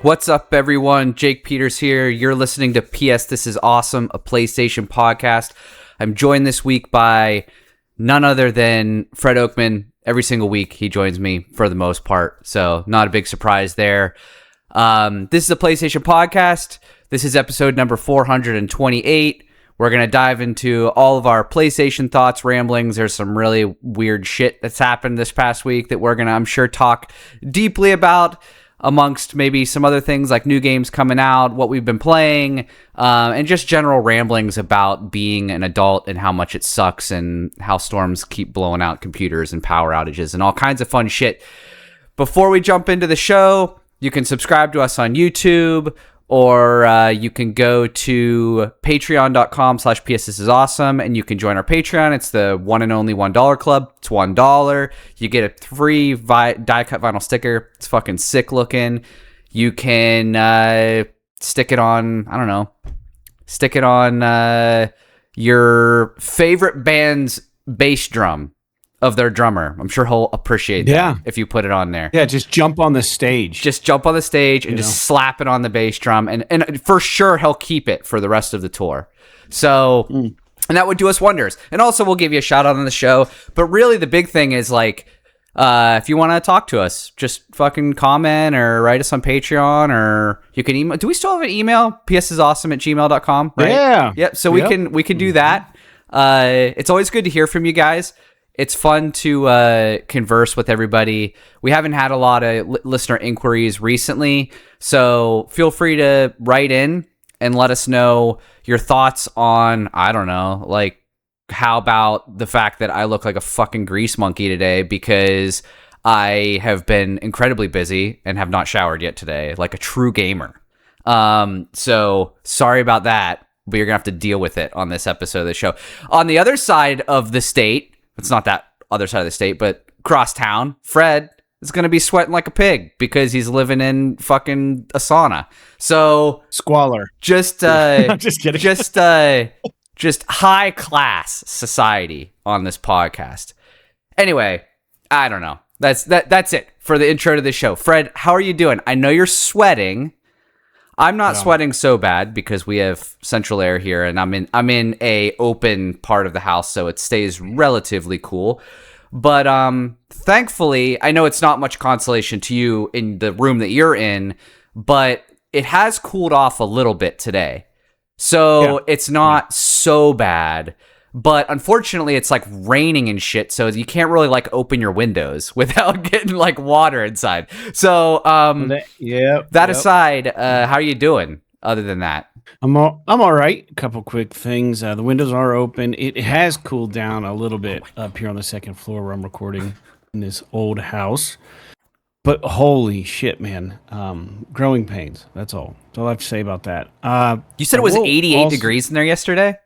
What's up, everyone? Jake Peters here. You're listening to PS This Is Awesome, a PlayStation podcast. I'm joined this week by none other than Fred Oakman. Every single week, he joins me for the most part, so not a big surprise there. This is a PlayStation podcast. This is episode number 428. We're going to dive into all of our PlayStation thoughts, ramblings. There's some really weird shit that's happened this past week that we're going to, I'm sure, talk deeply about, amongst maybe some other things like new games coming out, what we've been playing, and just general ramblings about being an adult and how much it sucks and how storms keep blowing out computers and power outages and all kinds of fun shit. Before we jump into the show, you can subscribe to us on YouTube, or you can go to patreon.com/pssisawesome and you can join our Patreon. It's the one and only $1 club. It's $1. You get a free die-cut vinyl sticker. It's fucking sick looking. You can stick it on, I don't know, stick it on your favorite band's bass drum of their drummer. I'm sure he'll appreciate that if you put it on there. Yeah, just jump on the stage. Just jump on the stage and just slap it on the bass drum. And for sure, he'll keep it for the rest of the tour. So, and that would do us wonders. And also, we'll give you a shout out on the show. But really, the big thing is like, if you want to talk to us, just fucking comment or write us on Patreon, or you can email. Do we still have an email? pssisawesome@gmail.com, right? Yeah. Yep. So we can do that. It's always good to hear from you guys. It's fun to converse with everybody. We haven't had a lot of listener inquiries recently, so feel free to write in and let us know your thoughts on, I don't know, like, how about the fact that I look like a fucking grease monkey today because I have been incredibly busy and have not showered yet today, like a true gamer. So sorry about that, but you're going to have to deal with it on this episode of the show. On the other side of the state, it's not that other side of the state, but cross town, Fred is going to be sweating like a pig because he's living in fucking a sauna. So squalor. Just I'm just kidding. Just high class society on this podcast. Anyway, I don't know. That's it for the intro to the show. Fred, how are you doing? I know you're sweating. I'm not sweating so bad because we have central air here, and I'm in a open part of the house, so it stays relatively cool. But thankfully, I know it's not much consolation to you in the room that you're in, but it has cooled off a little bit today, so it's not so bad. But unfortunately, it's like raining and shit, so you can't really like open your windows without getting like water inside. So aside, how are you doing other than that? I'm all right. A couple quick things. The windows are open. It has cooled down a little bit up here on the second floor where I'm recording in this old house. But holy shit, man. Growing pains. That's all. That's all I have to say about that. You said it was 88 degrees in there yesterday?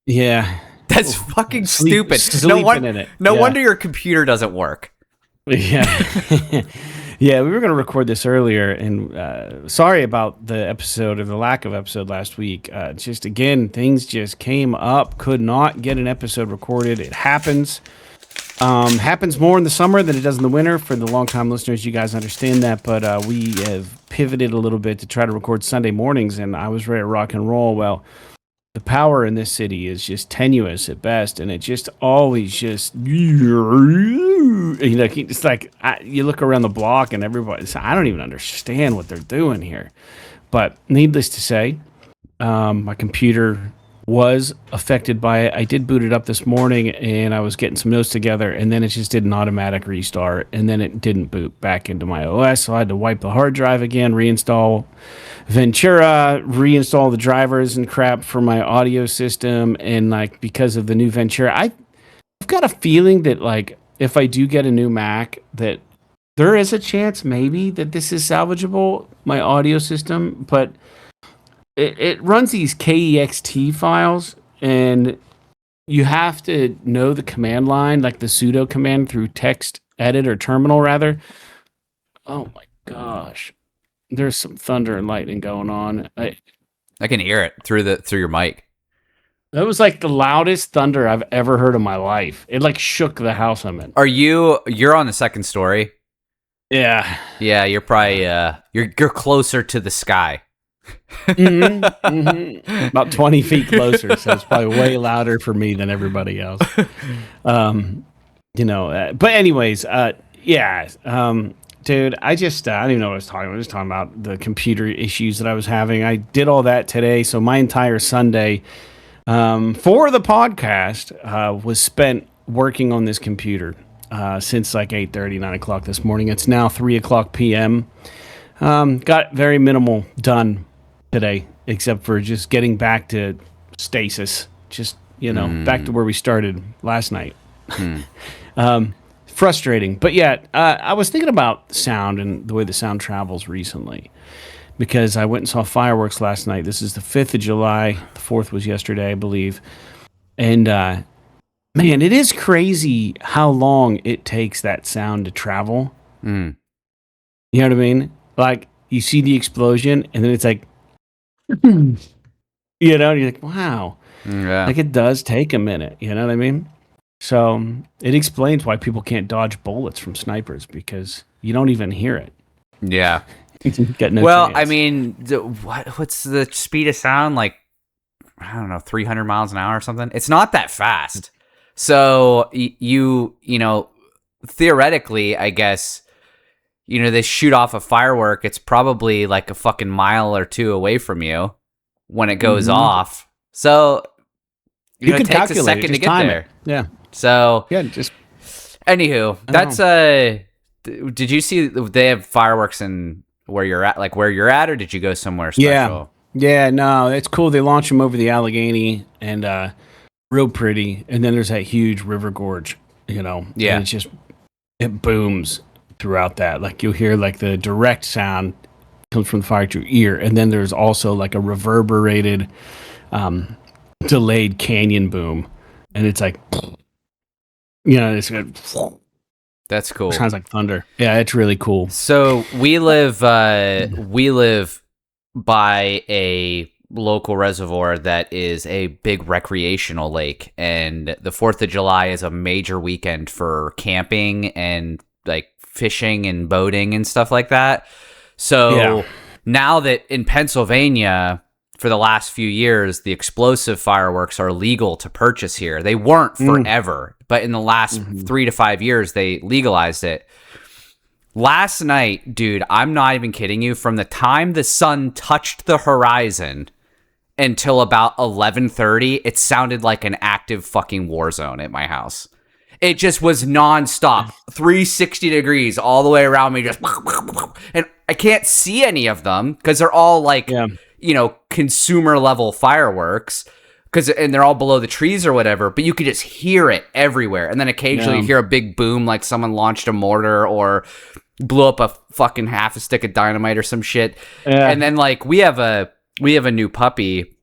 Yeah. That's fucking stupid. No wonder your computer doesn't work. Yeah. Yeah, we were going to record this earlier, and sorry about the episode or the lack of episode last week. Just, again, things just came up. Could not get an episode recorded. It happens. Happens more in the summer than it does in the winter. For the long-time listeners, you guys understand that, but we have pivoted a little bit to try to record Sunday mornings, and I was ready to rock and roll. Well, the power in this city is just tenuous at best, and it just always just, it's like you look around the block and everybody, I don't even understand what they're doing here. But needless to say, my computer was affected by it. I did boot it up this morning, and I was getting some notes together, and then it just did an automatic restart, and then it didn't boot back into my OS, so I had to wipe the hard drive again, reinstall Ventura, reinstall the drivers and crap for my audio system, and like because of the new Ventura, I've got a feeling that like if I do get a new Mac, that there is a chance maybe that this is salvageable, my audio system, but it runs these KEXT files, and you have to know the command line, like the sudo command through text edit or terminal rather. Oh my gosh. There's some thunder and lightning going on. I can hear it through your mic. That was like the loudest thunder I've ever heard in my life. It like shook the house I'm in. You're on the second story? Yeah. Yeah, you're probably you're closer to the sky. About 20 feet closer, so it's probably way louder for me than everybody else. But anyways, yeah, dude, I don't even know what I was talking about. I was just talking about the computer issues that I was having. I did all that today, so my entire Sunday for the podcast was spent working on this computer since like 8:30, 9 o'clock this morning. It's now 3 o'clock p.m. Got very minimal done today, except for just getting back to stasis. Just, back to where we started last night. Frustrating. But yet, I was thinking about sound and the way the sound travels recently. Because I went and saw fireworks last night. This is the 5th of July. The 4th was yesterday, I believe. And, man, it is crazy how long it takes that sound to travel. Mm. You know what I mean? Like, you see the explosion, and then it's like, and you're like, wow. Yeah. Like, it does take a minute. You know what I mean? So, it explains why people can't dodge bullets from snipers, because you don't even hear it. Yeah. Got no Well, chance. I mean, what's the speed of sound? Like, I don't know, 300 miles an hour or something? It's not that fast. So, you know, theoretically, I guess, they shoot off a firework. It's probably like a fucking mile or two away from you when it goes off. So, you can it takes a calculate second it, to just get time there. it. Yeah. So, Yeah, just... anywho, that's did you see they have fireworks in where you're at, or did you go somewhere special? Yeah, no, it's cool. They launch them over the Allegheny, and real pretty. And then there's that huge river gorge, Yeah. And it booms throughout that. Like, you'll hear like the direct sound comes from the fire to your ear, and then there's also like a reverberated, delayed canyon boom, and it's like, it's good. That's cool. Sounds like thunder. Yeah, it's really cool. So we live by a local reservoir that is a big recreational lake, and the 4th of July is a major weekend for camping and like fishing and boating and stuff like that. So now that in Pennsylvania, for the last few years, the explosive fireworks are legal to purchase here. They weren't forever, but in the last 3 to 5 years, they legalized it. Last night, dude, I'm not even kidding you, from the time the sun touched the horizon until about 11:30, it sounded like an active fucking war zone at my house. It just was nonstop, 360 degrees all the way around me, just, and I can't see any of them because they're all like, consumer level fireworks, and they're all below the trees or whatever, but you could just hear it everywhere. And then occasionally you hear a big boom, like someone launched a mortar or blew up a fucking half a stick of dynamite or some shit. Yeah. And then like we have a new puppy.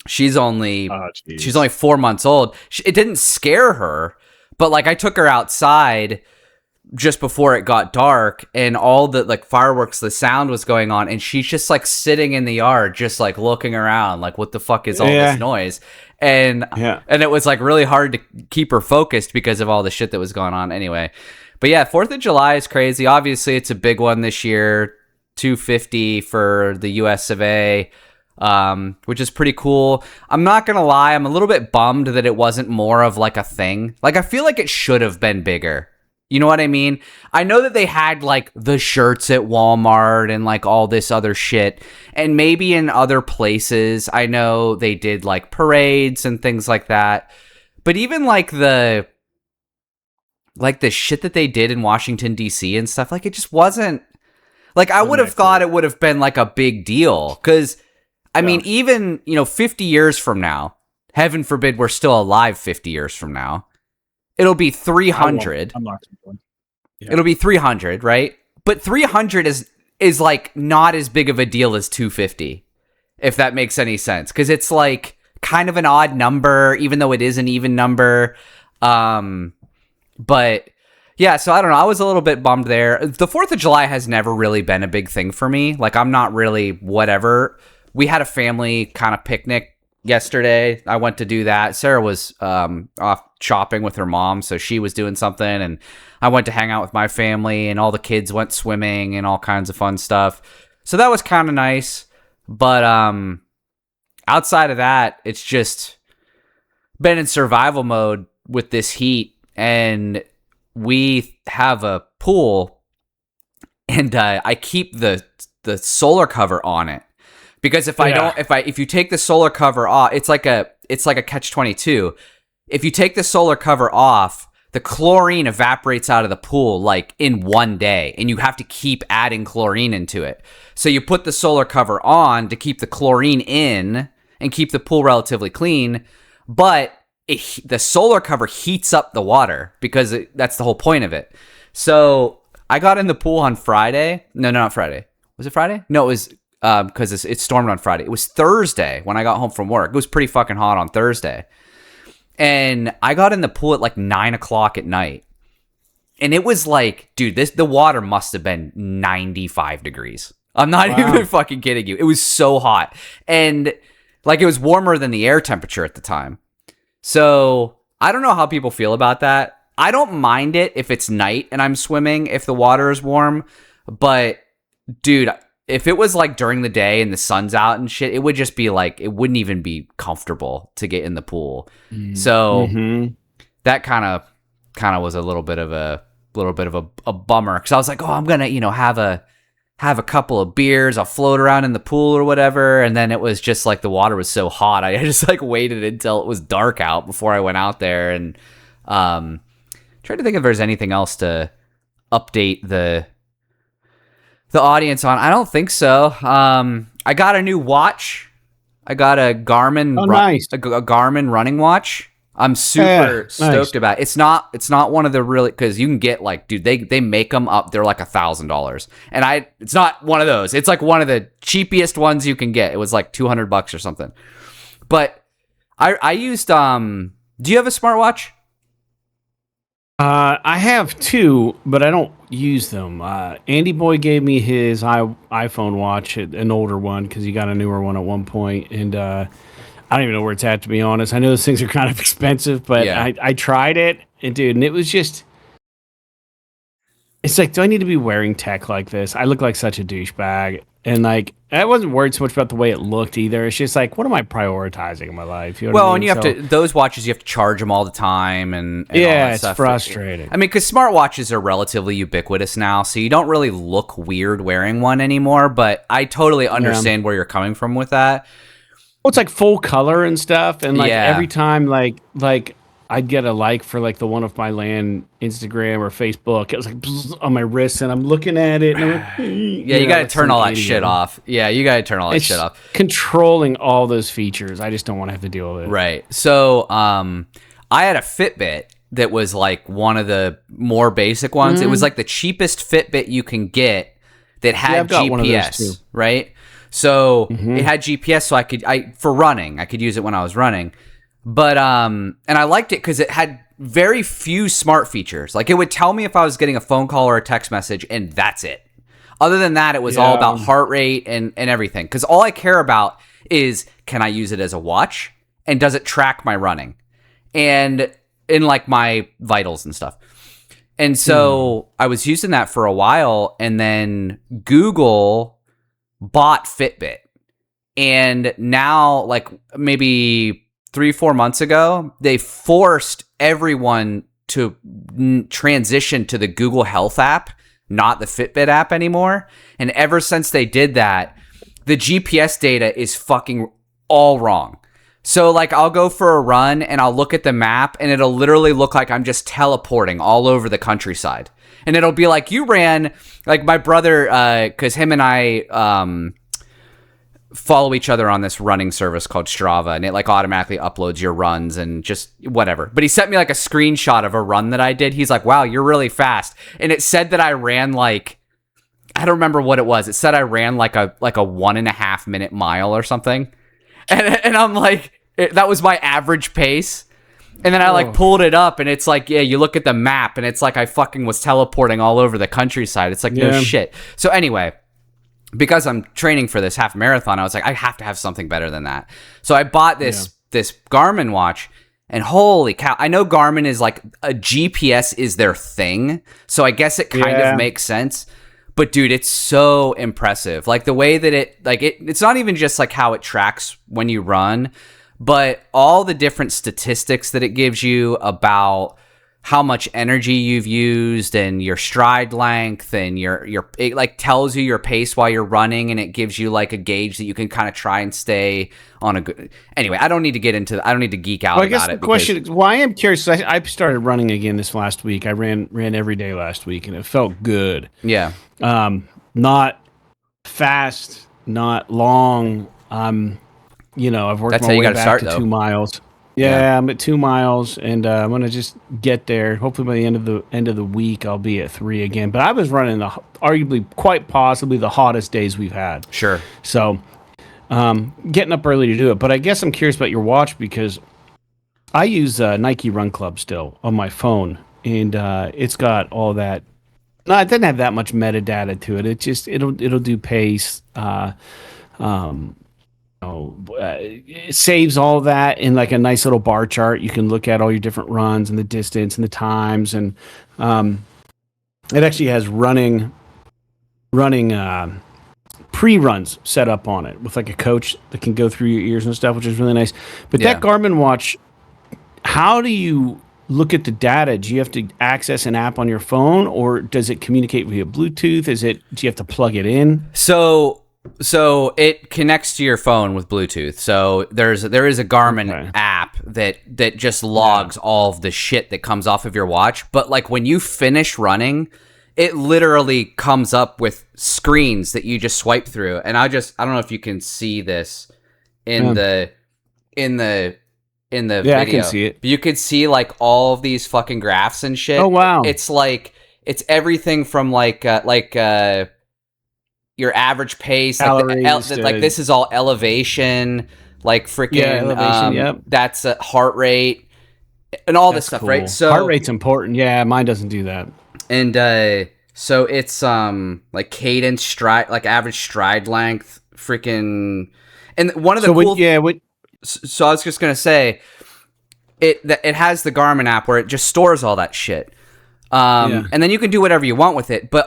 She's only 4 months old. It didn't scare her, but like I took her outside just before it got dark, and all the like fireworks, the sound was going on, and she's just like sitting in the yard, just like looking around, like what the fuck is all this noise? And it was like really hard to keep her focused because of all the shit that was going on anyway. But yeah, 4th of July is crazy. Obviously, it's a big one this year, 250 for the US of A, which is pretty cool. I'm not gonna lie, I'm a little bit bummed that it wasn't more of like a thing. Like, I feel like it should have been bigger. You know what I mean? I know that they had like the shirts at Walmart and like all this other shit. And maybe in other places, I know they did like parades and things like that. But even like the shit that they did in Washington, D.C. and stuff, like it just wasn't like, I would have thought it would have been like a big deal. Because, I mean, even, 50 years from now, heaven forbid we're still alive 50 years from now, it'll be 300. It'll be 300, right? But 300 is like not as big of a deal as 250, if that makes any sense. Because it's like kind of an odd number, even though it is an even number. But yeah, so I don't know. I was a little bit bummed there. The 4th of July has never really been a big thing for me. Like, I'm not really whatever. We had a family kind of picnic yesterday. I went to do that. Sarah was off shopping with her mom, so she was doing something, and I went to hang out with my family, and all the kids went swimming and all kinds of fun stuff. So that was kind of nice. But outside of that, it's just been in survival mode with this heat, and we have a pool, and I keep the solar cover on it, because if you take the solar cover off, it's like a catch-22. If you take the solar cover off, the chlorine evaporates out of the pool like in one day, and you have to keep adding chlorine into it. So you put the solar cover on to keep the chlorine in and keep the pool relatively clean, but the solar cover heats up the water because that's the whole point of it. So I got in the pool on Friday. No, not Friday. Was it Friday? No, it was because it stormed on Friday. It was Thursday when I got home from work. It was pretty fucking hot on Thursday. And I got in the pool at like 9 o'clock at night. And it was like, dude, the water must have been 95 degrees. I'm not even fucking kidding you. It was so hot. And like it was warmer than the air temperature at the time. So I don't know how people feel about that. I don't mind it if it's night and I'm swimming, if the water is warm. But dude, if it was like during the day and the sun's out and shit, it would just be like, it wouldn't even be comfortable to get in the pool. So that kind of was a little bit of a bummer, because I was like, oh, I'm gonna have a couple of beers, I'll float around in the pool or whatever. And then it was just like the water was so hot, I just like waited until it was dark out before I went out there, and tried to think if there's anything else to update the audience on. I don't think so. I got a new watch. I got a Garmin, a Garmin running watch. I'm super stoked about it. It's not one of the really, because you can get like, dude, they make them up. They're like $1,000, and it's not one of those. It's like one of the cheapest ones you can get. It was like $200 or something. But I used do you have a smartwatch? I have two, but I don't use them. Andy Boy gave me his iPhone watch, an older one, because he got a newer one at one point, and I don't even know where it's at, to be honest. I know those things are kind of expensive, but yeah. I tried it, and dude, and it was just, it's like, do I need to be wearing tech like this? I look like such a douchebag. And like, I wasn't worried so much about the way it looked either. It's just like, what am I prioritizing in my life? You know what I mean? And you have to, those watches, you have to charge them all the time, and all that stuff. It's frustrating. I mean, because smartwatches are relatively ubiquitous now, so you don't really look weird wearing one anymore, but I totally understand where you're coming from with that. Well, it's like full color and stuff, and like every time like I'd get a like for like the One of My Land Instagram or Facebook, it was like on my wrist, and I'm looking at it, and I'm like, you got to turn all that shit off. Yeah, you got to turn all that shit off. Controlling all those features, I just don't want to have to deal with it. Right. So, I had a Fitbit that was like one of the more basic ones. It was like the cheapest Fitbit you can get that had GPS, right? So it had GPS, so for running, I could use it when I was running. But and I liked it because it had very few smart features. Like, it would tell me if I was getting a phone call or a text message, and that's it. Other than that, it was all about heart rate and everything. Because all I care about is, can I use it as a watch, and does it track my running, and in like my vitals and stuff. And so I was using that for a while, and then Google bought Fitbit, and now, like, maybe 3-4 months ago, they forced everyone to transition to the Google Health app, not the Fitbit app anymore. And ever since they did that, the GPS data is fucking all wrong. So like, I'll go for a run and I'll look at the map, and it'll literally look like I'm just teleporting all over the countryside. And it'll be like, you ran, like my brother, because him and I follow each other on this running service called Strava, and it like automatically uploads your runs and just whatever. But he sent me like a screenshot of a run that I did. He's like, wow, you're really fast. And it said that I ran like, I don't remember what it was. It said I ran like a 1.5 minute mile or something. And I'm like, that was my average pace. And then I like pulled it up, and it's like, yeah, you look at the map, and it's like I fucking was teleporting all over the countryside. It's like, no shit. So anyway, because I'm training for this half marathon, I was like, I have to have something better than that. So I bought this Garmin watch, and holy cow, I know Garmin is like a GPS is their thing, so I guess it kind of makes sense. But dude, it's so impressive. Like the way that it's not even just like how it tracks when you run, but all the different statistics that it gives you about how much energy you've used and your stride length, and it like tells you your pace while you're running, and it gives you like a gauge that you can kind of try and stay on a good. Anyway, I don't need to geek out about it. I guess the question is, well, I am curious. I started running again this last week. I ran every day last week, and it felt good. Yeah. Not fast, not long. I've worked That's my how you way gotta back start, to though. 2 miles. Yeah, I'm at 2 miles, and I'm gonna just get there. Hopefully, by the end of the week, I'll be at 3 again. But I was running arguably, quite possibly, the hottest days we've had. Sure. So, getting up early to do it. But I guess I'm curious about your watch, because I use Nike Run Club still on my phone, and it's got all that. No, it doesn't have that much metadata to it. It just it'll do pace. It saves all that in like a nice little bar chart. You can look at all your different runs and the distance and the times, and it actually has running pre-runs set up on it with like a coach that can go through your ears and stuff, which is really nice. But that Garmin watch, how do you look at the data? Do you have to access an app on your phone, or does it communicate via Bluetooth? Do you have to plug it in? So it connects to your phone with Bluetooth. So there is a Garmin app that just logs all of the shit that comes off of your watch. But like when you finish running, it literally comes up with screens that you just swipe through. And I don't know if you can see this in the video. I can see it. But you could see like all of these fucking graphs and shit. Oh wow. It's everything from like your average pace, like this is all elevation, like freaking elevation. That's heart rate and all this stuff, cool. Right? So heart rate's important. Yeah, mine doesn't do that. And so it's like cadence, stride, like average stride length, freaking. And one of the So I was just gonna say, it has the Garmin app where it just stores all that shit. And then you can do whatever you want with it. But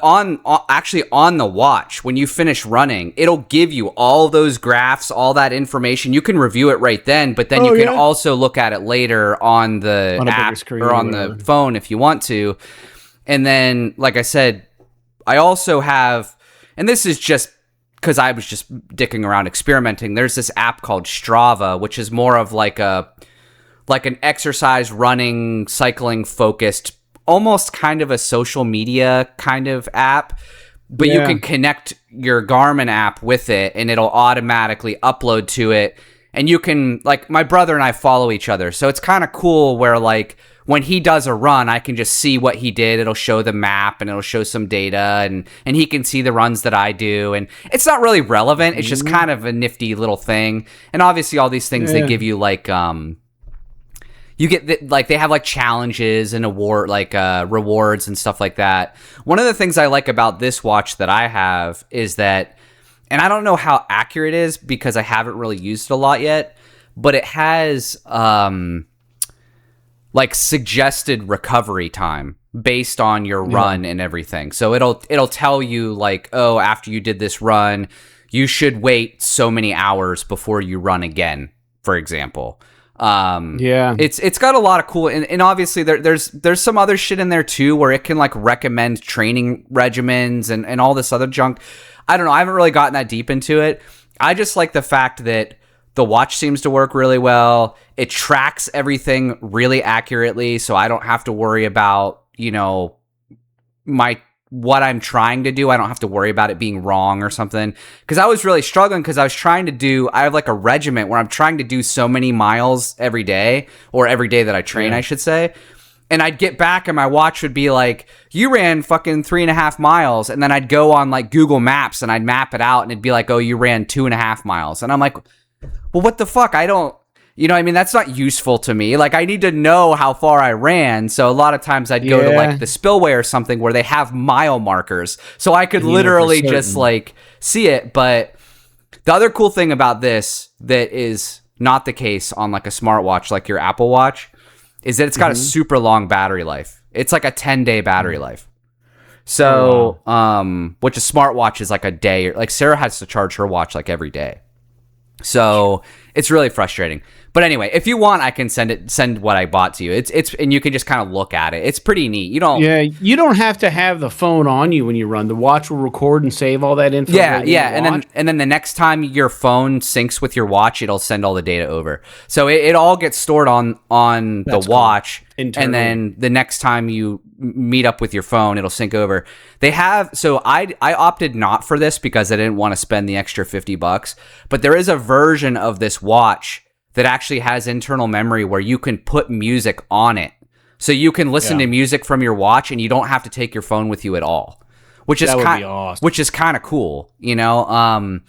actually on the watch, when you finish running, it'll give you all those graphs, all that information. You can review it right then, but then you can also look at it later on the app or on the phone if you want to. And then, like I said, I also have, and this is just because I was just dicking around experimenting. There's this app called Strava, which is more of like an exercise, running, cycling focused, almost kind of a social media kind of app, but you can connect your Garmin app with it and it'll automatically upload to it. And you can, like, my brother and I follow each other. So it's kind of cool where like when he does a run, I can just see what he did. It'll show the map and it'll show some data, and he can see the runs that I do. And it's not really relevant. It's just kind of a nifty little thing. And obviously all these things, they give you like, you get like they have like challenges and rewards and stuff like that. One of the things I like about this watch that I have is that, and I don't know how accurate it is because I haven't really used it a lot yet, but it has like suggested recovery time based on your run and everything. So it'll tell you like, oh, after you did this run, you should wait so many hours before you run again, for example. It's got a lot of cool, and obviously there's some other shit in there too where it can like recommend training regimens and all this other junk. I don't know, I haven't really gotten that deep into it. I just like the fact that the watch seems to work really well. It tracks everything really accurately, so I don't have to worry about, what I'm trying to do. I don't have to worry about it being wrong or something. Because I was really struggling because I have like a regiment where I'm trying to do so many miles every day, or every day that I train, I should say. And I'd get back and my watch would be like, you ran fucking 3.5 miles. And then I'd go on like Google Maps and I'd map it out and it'd be like, oh, you ran 2.5 miles. And I'm like, well, what the fuck? I don't, that's not useful to me. Like, I need to know how far I ran. So a lot of times I'd go to like the spillway or something where they have mile markers. So I could literally just like see it. But the other cool thing about this that is not the case on like a smartwatch like your Apple Watch is that it's got a super long battery life. It's like a 10-day battery life. So, which a smartwatch is like a day. Like Sarah has to charge her watch like every day. So it's really frustrating. But anyway, if you want, I can send what I bought to you. It's and you can just kind of look at it. It's pretty neat. You don't have to have the phone on you when you run. The watch will record and save all that info. Yeah. And then the next time your phone syncs with your watch, it'll send all the data over. So it all gets stored on the watch. Internally. And then the next time you meet up with your phone, it'll sync over. I opted not for this because I didn't want to spend the extra $50, but there is a version of this watch that actually has internal memory where you can put music on it. So you can listen to music from your watch and you don't have to take your phone with you at all, which is awesome. Which is kind of cool, you know?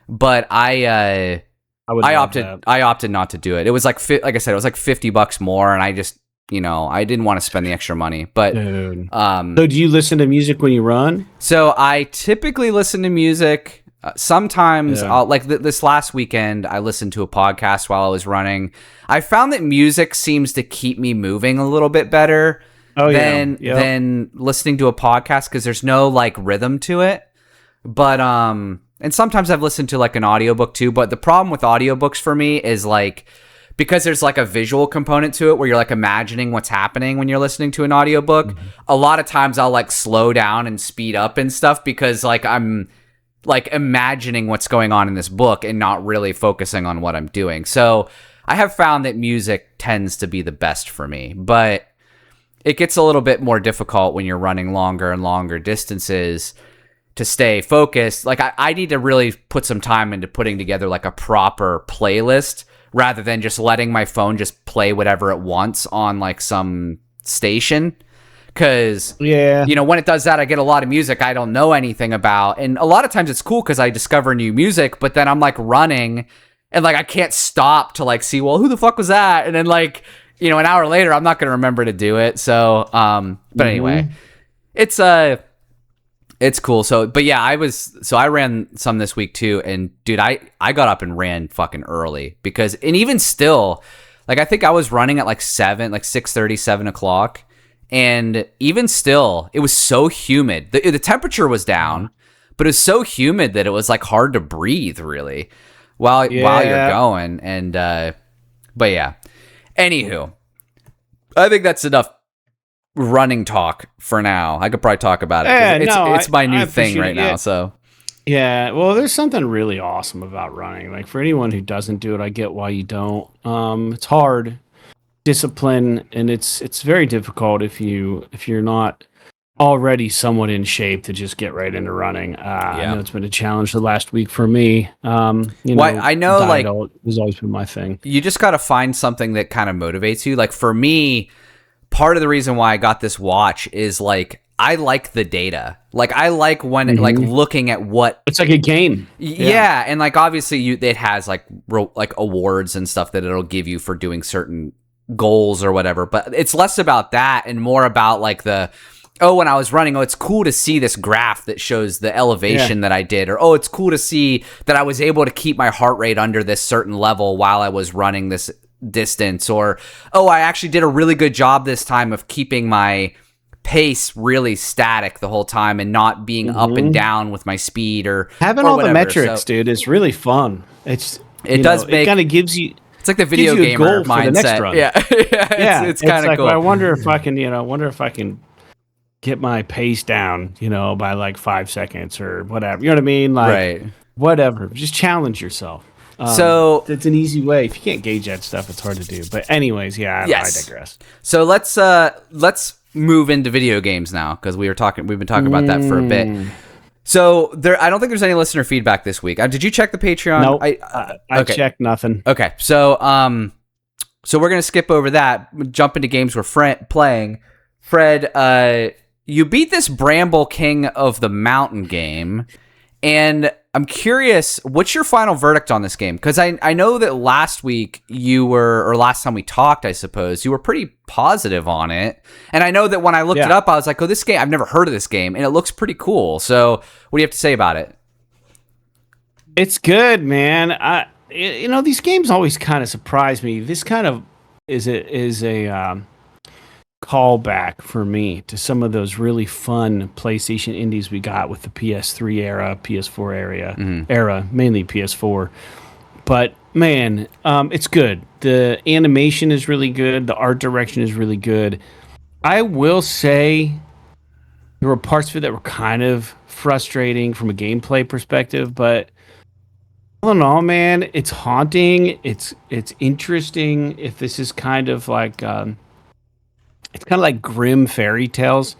But I opted not to do it. It was like I said, it was like $50 more, and I just, I didn't want to spend the extra money. But so do you listen to music when you run? So I typically listen to music. Sometimes I'll this last weekend, I listened to a podcast while I was running. I found that music seems to keep me moving a little bit better than listening to a podcast, because there's no like rhythm to it. But and sometimes I've listened to like an audiobook too. But the problem with audiobooks for me is like, because there's like a visual component to it where you're like imagining what's happening when you're listening to an audiobook. A lot of times I'll like slow down and speed up and stuff because like I'm like imagining what's going on in this book and not really focusing on what I'm doing. So I have found that music tends to be the best for me, but it gets a little bit more difficult when you're running longer and longer distances to stay focused. Like I need to really put some time into putting together like a proper playlist rather than just letting my phone just play whatever it wants on like some station. Because, when it does that, I get a lot of music I don't know anything about. And a lot of times it's cool because I discover new music, but then I'm like running and like I can't stop to like see, well, who the fuck was that? And then like, an hour later, I'm not going to remember to do it. So, but anyway, it's cool. So, but yeah, I ran some this week too. And dude, I got up and ran fucking early because, and even still, like I think I was running at like 6:30, 7 o'clock. And even still, it was so humid. The temperature was down, but it was so humid that it was like hard to breathe really while you're going. And, but yeah, anywho, I think that's enough running talk for now. I could probably talk about it. It's my new thing right now. So yeah, well, there's something really awesome about running. Like for anyone who doesn't do it, I get why you don't. It's hard. Discipline, and it's very difficult if you're not already somewhat in shape to just get right into running. I know it's been a challenge the last week for me. I know like has always been my thing. You just got to find something that kind of motivates you. Like for me, part of the reason why I got this watch is like I like the data. Like I like when like looking at what it's like a game. Yeah, and like obviously it has like awards and stuff that it'll give you for doing certain goals or whatever, but it's less about that and more about like when I was running, it's cool to see this graph that shows the elevation that I did, or it's cool to see that I was able to keep my heart rate under this certain level while I was running this distance, or I actually did a really good job this time of keeping my pace really static the whole time and not being up and down with my speed or having all the metrics. Dude, it's really fucking it kind of gives you. It's like the video gamer mindset. Yeah, it's kind of like, cool. Well, I wonder if I can get my pace down, by like 5 seconds or whatever. You know what I mean? Like, whatever. Just challenge yourself. So it's an easy way. If you can't gauge that stuff, it's hard to do. But anyways, I digress. So let's move into video games now because we've been talking about that for a bit. So I don't think there's any listener feedback this week. Did you check the Patreon? No, I checked nothing. Okay, so we're gonna skip over that. Jump into games we're playing. Fred, you beat this Bramble King of the Mountain game, and I'm curious, what's your final verdict on this game? Because I know that last time we talked, I suppose, you were pretty positive on it. And I know that when I looked it up, I was like, this game, I've never heard of this game, and it looks pretty cool. So what do you have to say about it? It's good, man. These games always kind of surprise me. This kind of is a callback for me to some of those really fun PlayStation indies we got with the PS3 era, PS4 era, mainly PS4. But man, it's good. The animation is really good. The art direction is really good. I will say there were parts of it that were kind of frustrating from a gameplay perspective, but all in all, man, it's haunting. It's interesting. If this is kind of like it's kind of like grim fairy tales.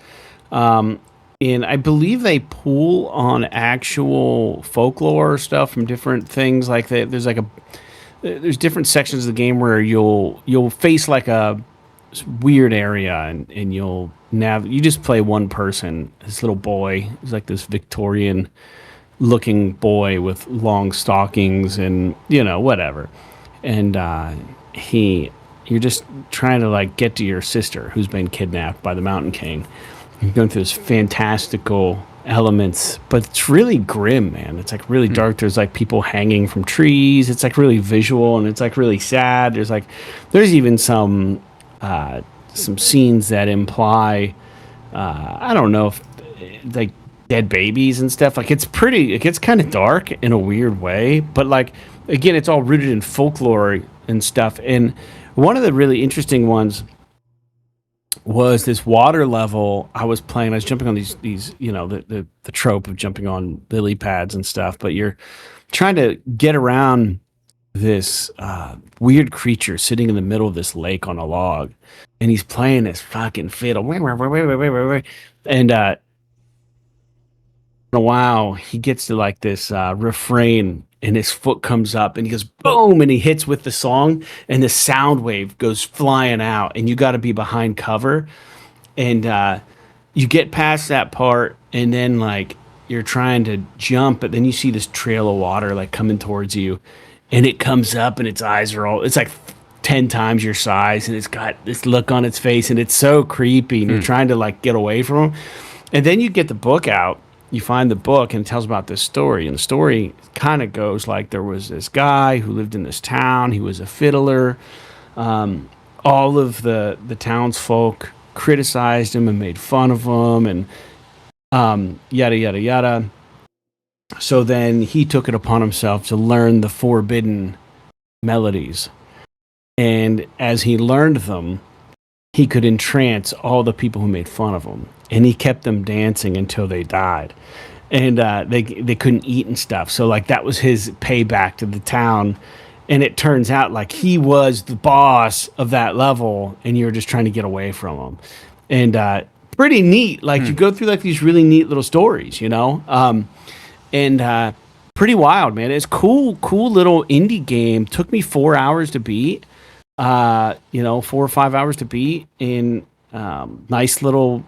Um, and I believe they pull on actual folklore stuff from different things. Like there's different sections of the game where you'll face like a weird area, and you just play one person, this little boy. He's like this Victorian looking boy with long stockings and whatever, and you're just trying to like get to your sister who's been kidnapped by the Mountain King. You're going through this fantastical elements, but it's really grim, man. It's like really dark. There's like people hanging from trees. It's like really visual, and it's like really sad. There's even some scenes that imply I don't know if like dead babies and stuff. Like it gets kind of dark in a weird way, but like again, it's all rooted in folklore and stuff. And one of the really interesting ones was this water level I was playing. I was jumping on these the trope of jumping on lily pads and stuff, but you're trying to get around this weird creature sitting in the middle of this lake on a log, and he's playing this fucking fiddle. And in a while, he gets to like this refrain, and his foot comes up, and he goes boom, and he hits with the song, and the sound wave goes flying out, and you got to be behind cover, and you get past that part, and then like you're trying to jump, but then you see this trail of water like coming towards you, and it comes up, and its eyes are all, it's like 10 times your size, and it's got this look on its face, and it's so creepy, and you're trying to like get away from him. And then you get the book out, you find the book, and it tells about this story. And the story kind of goes like there was this guy who lived in this town. He was a fiddler. All of the townsfolk criticized him and made fun of him, and yada, yada, yada. So then he took it upon himself to learn the forbidden melodies. And as he learned them, he could entrance all the people who made fun of him. And he kept them dancing until they died. And they couldn't eat and stuff. So like that was his payback to the town. And it turns out like he was the boss of that level, and you were just trying to get away from him. And pretty neat. Like you go through like these really neat little stories, and pretty wild, man. It's cool little indie game. Took me 4 hours to beat. 4 or 5 hours to beat in nice little,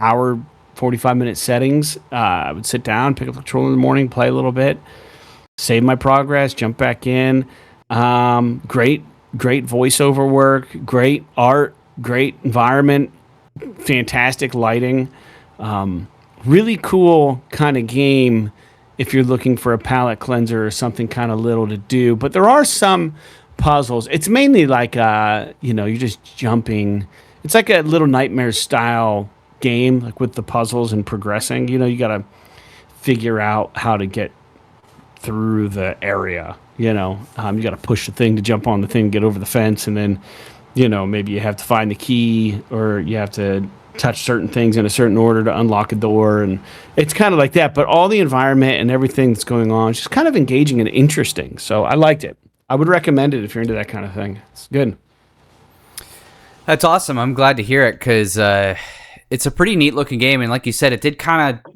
hour, 45-minute settings. I would sit down, pick up the controller in the morning, play a little bit, save my progress, jump back in. Great voiceover work, great art, great environment, fantastic lighting. Really cool kind of game if you're looking for a palate cleanser or something kind of little to do. But there are some puzzles. It's mainly like you're just jumping. It's like a Little Nightmares style game, like with the puzzles and progressing. You got to figure out how to get through the area. You got to push the thing to jump on the thing, get over the fence, and then maybe you have to find the key, or you have to touch certain things in a certain order to unlock a door, and it's kind of like that. But all the environment and everything that's going on is just kind of engaging and interesting. So I liked it. I would recommend it if you're into that kind of thing. It's good. That's awesome. I'm glad to hear it, because it's a pretty neat looking game. And like you said, it did kind of,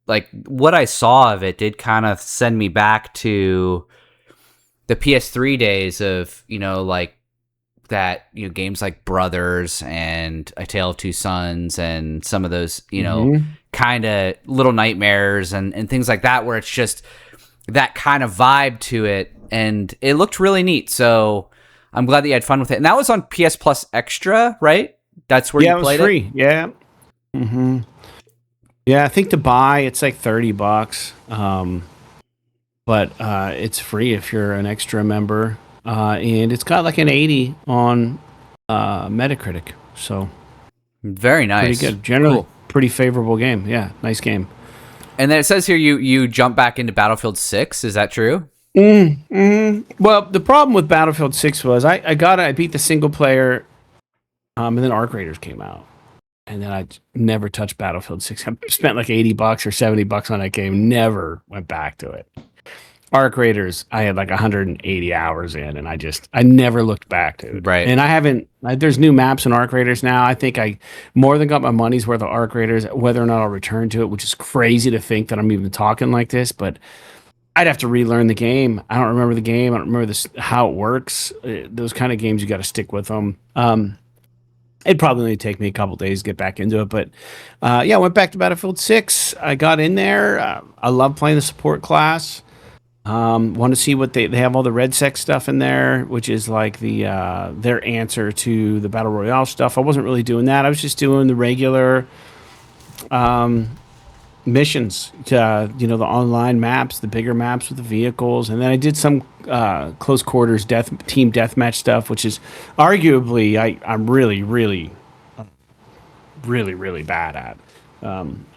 like what I saw of it did kind of send me back to the PS3 days of, like that, games like Brothers and A Tale of Two Sons and some of those, kind of Little Nightmares and things like that, where it's just that kind of vibe to it. And it looked really neat. So I'm glad that you had fun with it. And that was on PS Plus Extra, right? That's where you played it? Yeah, it was free. Yeah. Mm-hmm. Yeah, I think to buy, it's like $30. but it's free if you're an extra member, and it's got like an 80 on Metacritic, so Very pretty nice. good. Generally, Cool. pretty favorable game. Yeah, nice game. And then it says here you jump back into Battlefield 6. Is that true? Well, the problem with Battlefield 6 was I beat the single player, and then Arc Raiders came out. And then I never touched Battlefield 6. I spent like $80 or $70 on that game. Never went back to it. Arc Raiders, I had like 180 hours in, and I never looked back to it. Right. And I haven't. There's new maps in Arc Raiders now. I think I more than got my money's worth of Arc Raiders. Whether or not I'll return to it, which is crazy to think that I'm even talking like this, but I'd have to relearn the game. I don't remember the game. I don't remember how it works. Those kind of games, you got to stick with them. It'd probably only take me a couple days to get back into it, but yeah, I went back to Battlefield 6. I got in there. I love playing the support class. Want to see what they have all the Red Sec stuff in there, which is like their answer to the Battle Royale stuff. I wasn't really doing that. I was just doing the regular missions, the online maps, the bigger maps with the vehicles, and then I did some close quarters team deathmatch stuff, which is arguably I'm really bad at.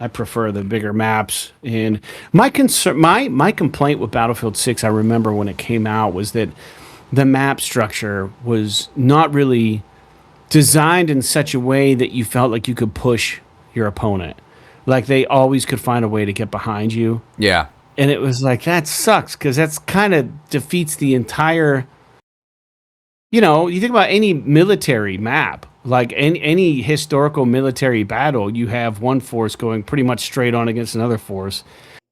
I prefer the bigger maps, and my complaint with Battlefield 6, I remember when it came out, was that the map structure was not really designed in such a way that you felt like you could push your opponent. Like they always could find a way to get behind you. Yeah. And it was like, that sucks, because that's kind of defeats the entire, you think about any military map, like any historical military battle, you have one force going pretty much straight on against another force.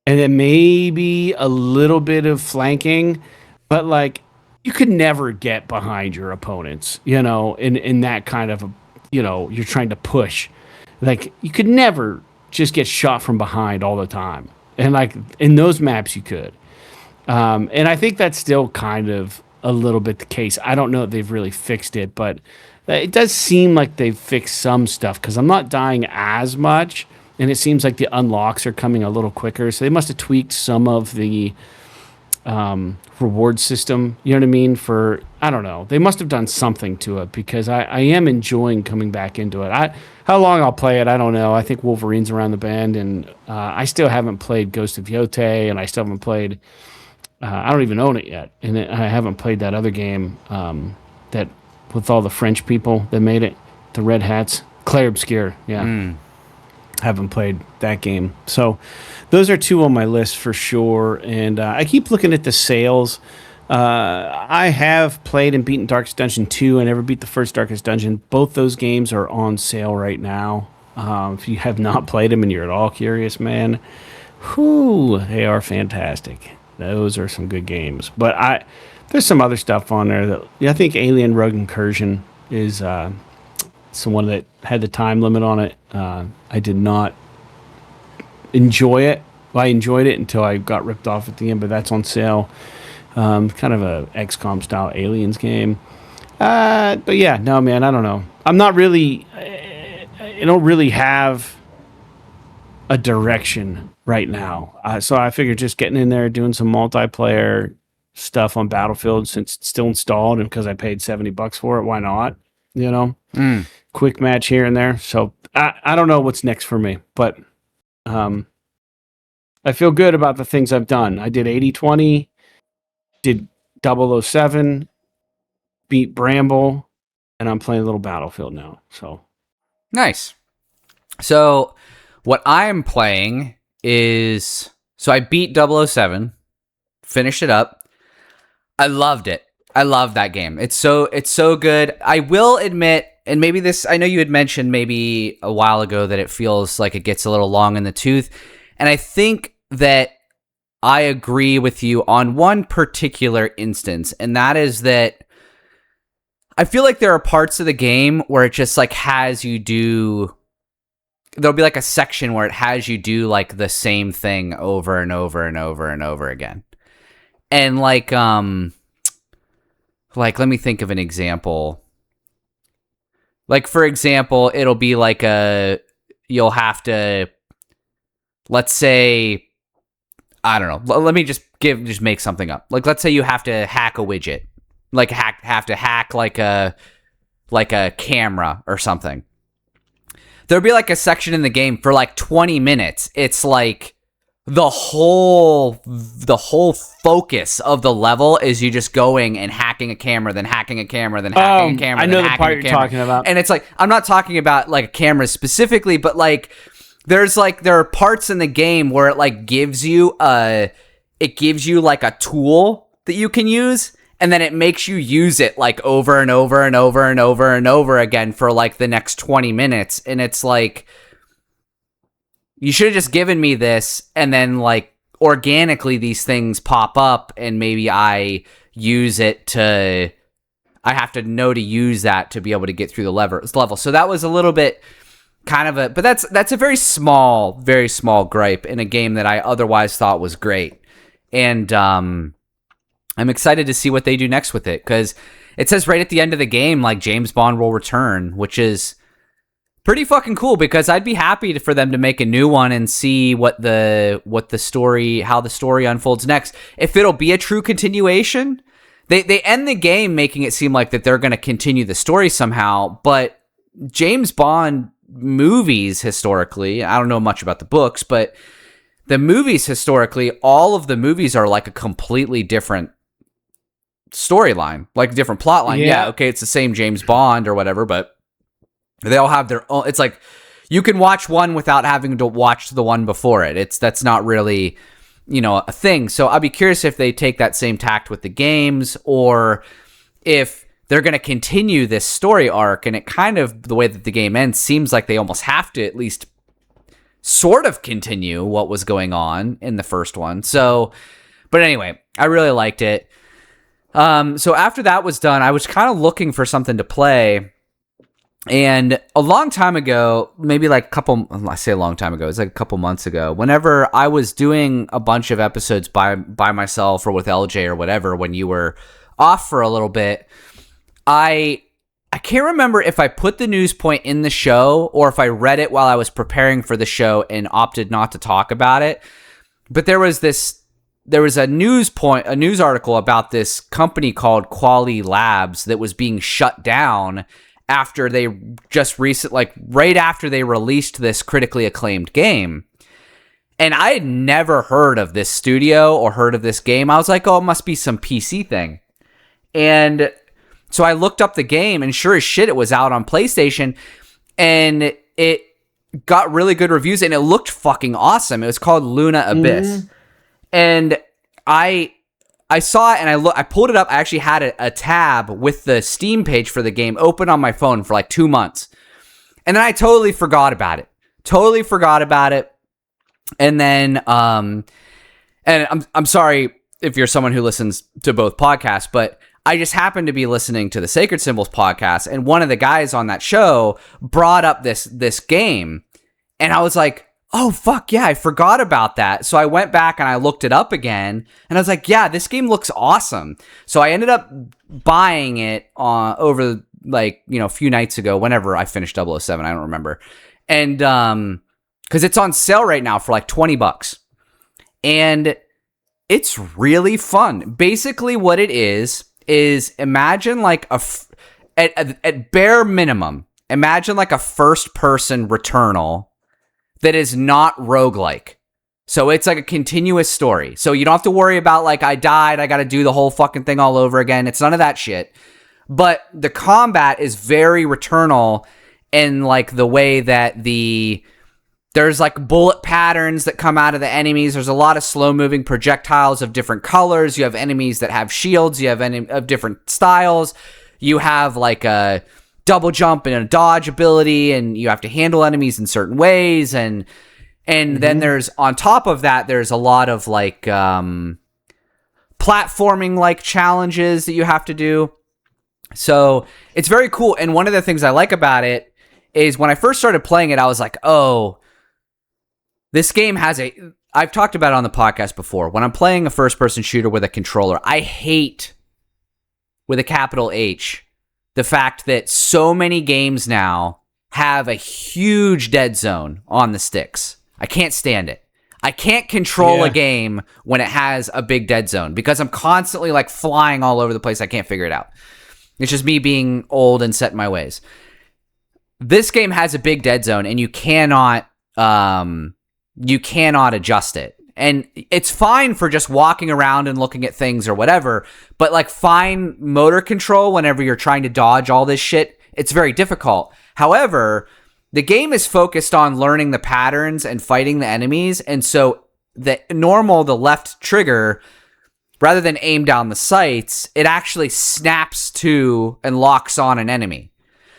And then maybe a little bit of flanking, but like you could never get behind your opponents, in that kind of, you're trying to push. Like you could never just get shot from behind all the time. And like in those maps you could. And I think that's still kind of a little bit the case. I don't know if they've really fixed it, but it does seem like they've fixed some stuff, because I'm not dying as much, and it seems like the unlocks are coming a little quicker. So they must have tweaked some of the reward system. You know what I mean? I don't know. They must have done something to it, because I am enjoying coming back into it. How long I'll play it, I don't know. I think Wolverine's around the bend, and I still haven't played Ghost of Yotei, and I still haven't played. I don't even own it yet, and I haven't played that other game that with all the French people that made it, the Red Hats, Clair Obscur. Yeah, haven't played that game. So those are two on my list for sure. And I keep looking at the sales. I have played and beaten Darkest Dungeon 2. I never beat the first Darkest Dungeon. Both those games are on sale right now. If you have not played them and you're at all curious, man, they are fantastic. Those are some good games. But there's some other stuff on there that I think Alien Rogue Incursion is someone that had the time limit on it. I did not enjoy it. Well, I enjoyed it until I got ripped off at the end, but that's on sale. Kind of a XCOM style Aliens game. But yeah, no, man, I don't know. I'm not really. I don't really have a direction right now. So I figured just getting in there, doing some multiplayer stuff on Battlefield, since it's still installed, and because I paid $70 for it, why not? Quick match here and there. So I don't know what's next for me, but I feel good about the things I've done. I did 80-20, did 007, beat Bramble, and I'm playing a little Battlefield now. So Nice. So what I'm playing is, I beat 007, finished it up. I loved it. I love that game. It's so good. I will admit, and maybe this, I know you had mentioned maybe a while ago that it feels like it gets a little long in the tooth. And I think that I agree with you on one particular instance, and that is that I feel like there are parts of the game where it just like has you do, there'll be like a section where it has you do like the same thing over and over and over and over again. And like let me think of an example. Like, for example, it'll be like you'll have to, let's say, I don't know. Let me just make something up. Like, let's say you have to hack a widget, like have to hack like a camera or something. There'll be like a section in the game for like 20 minutes. It's like the whole focus of the level is you just going and hacking a camera, then hacking a camera, then hacking a camera. I know the part you're talking about. And it's like, I'm not talking about like a camera specifically, but like there are parts in the game where it like gives you like a tool that you can use, and then it makes you use it like over and over and over and over and over again for like the next 20 minutes. And it's like, you should have just given me this, and then like organically these things pop up, and maybe I have to know to use that to be able to get through the level. So that was a little bit kind of but that's a very small gripe in a game that I otherwise thought was great. And I'm excited to see what they do next with it, because it says right at the end of the game, like, James Bond will return, which is pretty fucking cool, because I'd be happy for them to make a new one and see how the story unfolds next. If it'll be a true continuation, they end the game making it seem like that they're going to continue the story somehow, but James Bond movies historically, I don't know much about the books, but the movies historically, all of the movies are like a completely different storyline, like a different plot line. Yeah, okay, it's the same James Bond or whatever, but they all have their own. It's like you can watch one without having to watch the one before it. That's not really, a thing. So I'd be curious if they take that same tact with the games, or if they're going to continue this story arc. And it kind of, the way that the game ends, seems like they almost have to at least sort of continue what was going on in the first one. So, but anyway, I really liked it. So after that was done, I was kind of looking for something to play. And a long time ago, maybe like I say a long time ago, it's like a couple months ago, whenever I was doing a bunch of episodes by myself or with LJ or whatever, when you were off for a little bit, I can't remember if I put the news point in the show or if I read it while I was preparing for the show and opted not to talk about it. But there was a news article about this company called Quali Labs that was being shut down after they right after they released this critically acclaimed game. And I had never heard of this studio or heard of this game. I was like, oh, it must be some PC thing. And so I looked up the game, and sure as shit, it was out on PlayStation, and it got really good reviews, and it looked fucking awesome. It was called Luna Abyss. And I saw it, and I pulled it up. I actually had a tab with the Steam page for the game open on my phone for like 2 months. And then I totally forgot about it. And then, and I'm sorry if you're someone who listens to both podcasts, but I just happened to be listening to the Sacred Symbols podcast, and one of the guys on that show brought up this game, and I was like, oh, fuck yeah, I forgot about that. So I went back and I looked it up again, and I was like, yeah, this game looks awesome. So I ended up buying it over a few nights ago, whenever I finished 007, I don't remember. And because it's on sale right now for like $20. And it's really fun. Basically what it is imagine like at bare minimum, imagine like a first-person Returnal that is not roguelike. So it's like a continuous story. So you don't have to worry about like, I died, I got to do the whole fucking thing all over again. It's none of that shit. But the combat is very Returnal in like the way that there's like bullet patterns that come out of the enemies. There's a lot of slow-moving projectiles of different colors. You have enemies that have shields. You have of different styles. You have like a double jump and a dodge ability, and you have to handle enemies in certain ways. And then there's, on top of that, there's a lot of like platforming like challenges that you have to do. So it's very cool. And one of the things I like about it is when I first started playing it, I was like, oh, this game has I've talked about it on the podcast before. When I'm playing a first-person shooter with a controller, I hate, with a capital H, the fact that so many games now have a huge dead zone on the sticks. I can't stand it. I can't control a game when it has a big dead zone because I'm constantly like flying all over the place. I can't figure it out. It's just me being old and set in my ways. This game has a big dead zone, and you cannot adjust it. And it's fine for just walking around and looking at things or whatever, but like fine motor control whenever you're trying to dodge all this shit, it's very difficult. However, the game is focused on learning the patterns and fighting the enemies, and so the left trigger, rather than aim down the sights, it actually snaps to and locks on an enemy.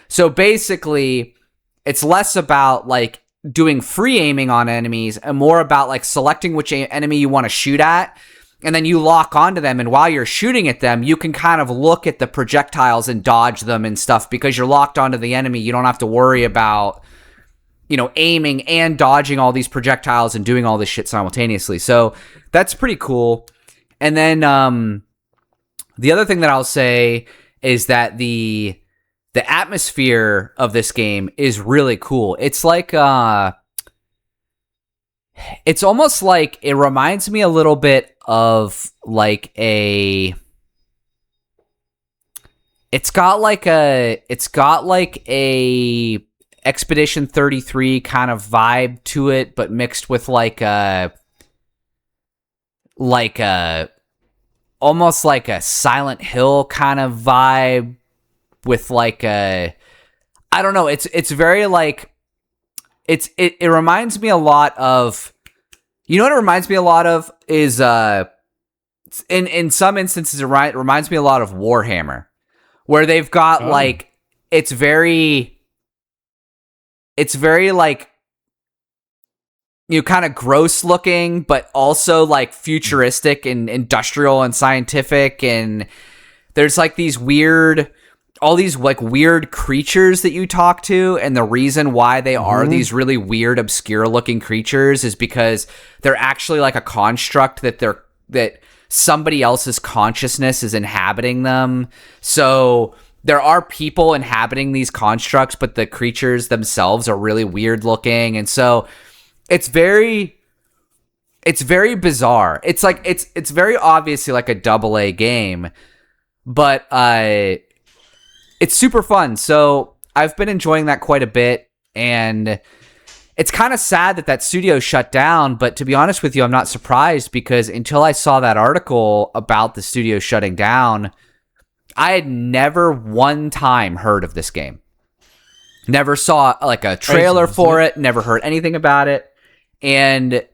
So basically, it's less about like doing free aiming on enemies and more about like selecting which enemy you want to shoot at, and then you lock onto them, and while you're shooting at them, you can kind of look at the projectiles and dodge them and stuff because you're locked onto the enemy. You don't have to worry about, aiming and dodging all these projectiles and doing all this shit simultaneously. So that's pretty cool. And then the other thing that I'll say is that the atmosphere of this game is really cool. It's like it's almost like it reminds me a little bit of like it's got like a Expedition 33 kind of vibe to it, but mixed with like a almost like a Silent Hill kind of vibe with like a, I don't know, it's very like it reminds me a lot of, what it reminds me a lot of is in some instances it reminds me a lot of Warhammer, where they've got like it's very like, kind of gross looking, but also like futuristic and industrial and scientific. And there's like all these like weird creatures that you talk to. And the reason why they are these really weird, obscure looking creatures is because they're actually like a construct that somebody else's consciousness is inhabiting them. So there are people inhabiting these constructs, but the creatures themselves are really weird looking. And so it's very bizarre. It's like, it's very obviously like a AA game, but it's super fun. So I've been enjoying that quite a bit, and it's kind of sad that studio shut down, but to be honest with you, I'm not surprised, because until I saw that article about the studio shutting down, I had never one time heard of this game. Never saw like a trailer for it, never heard anything about it. And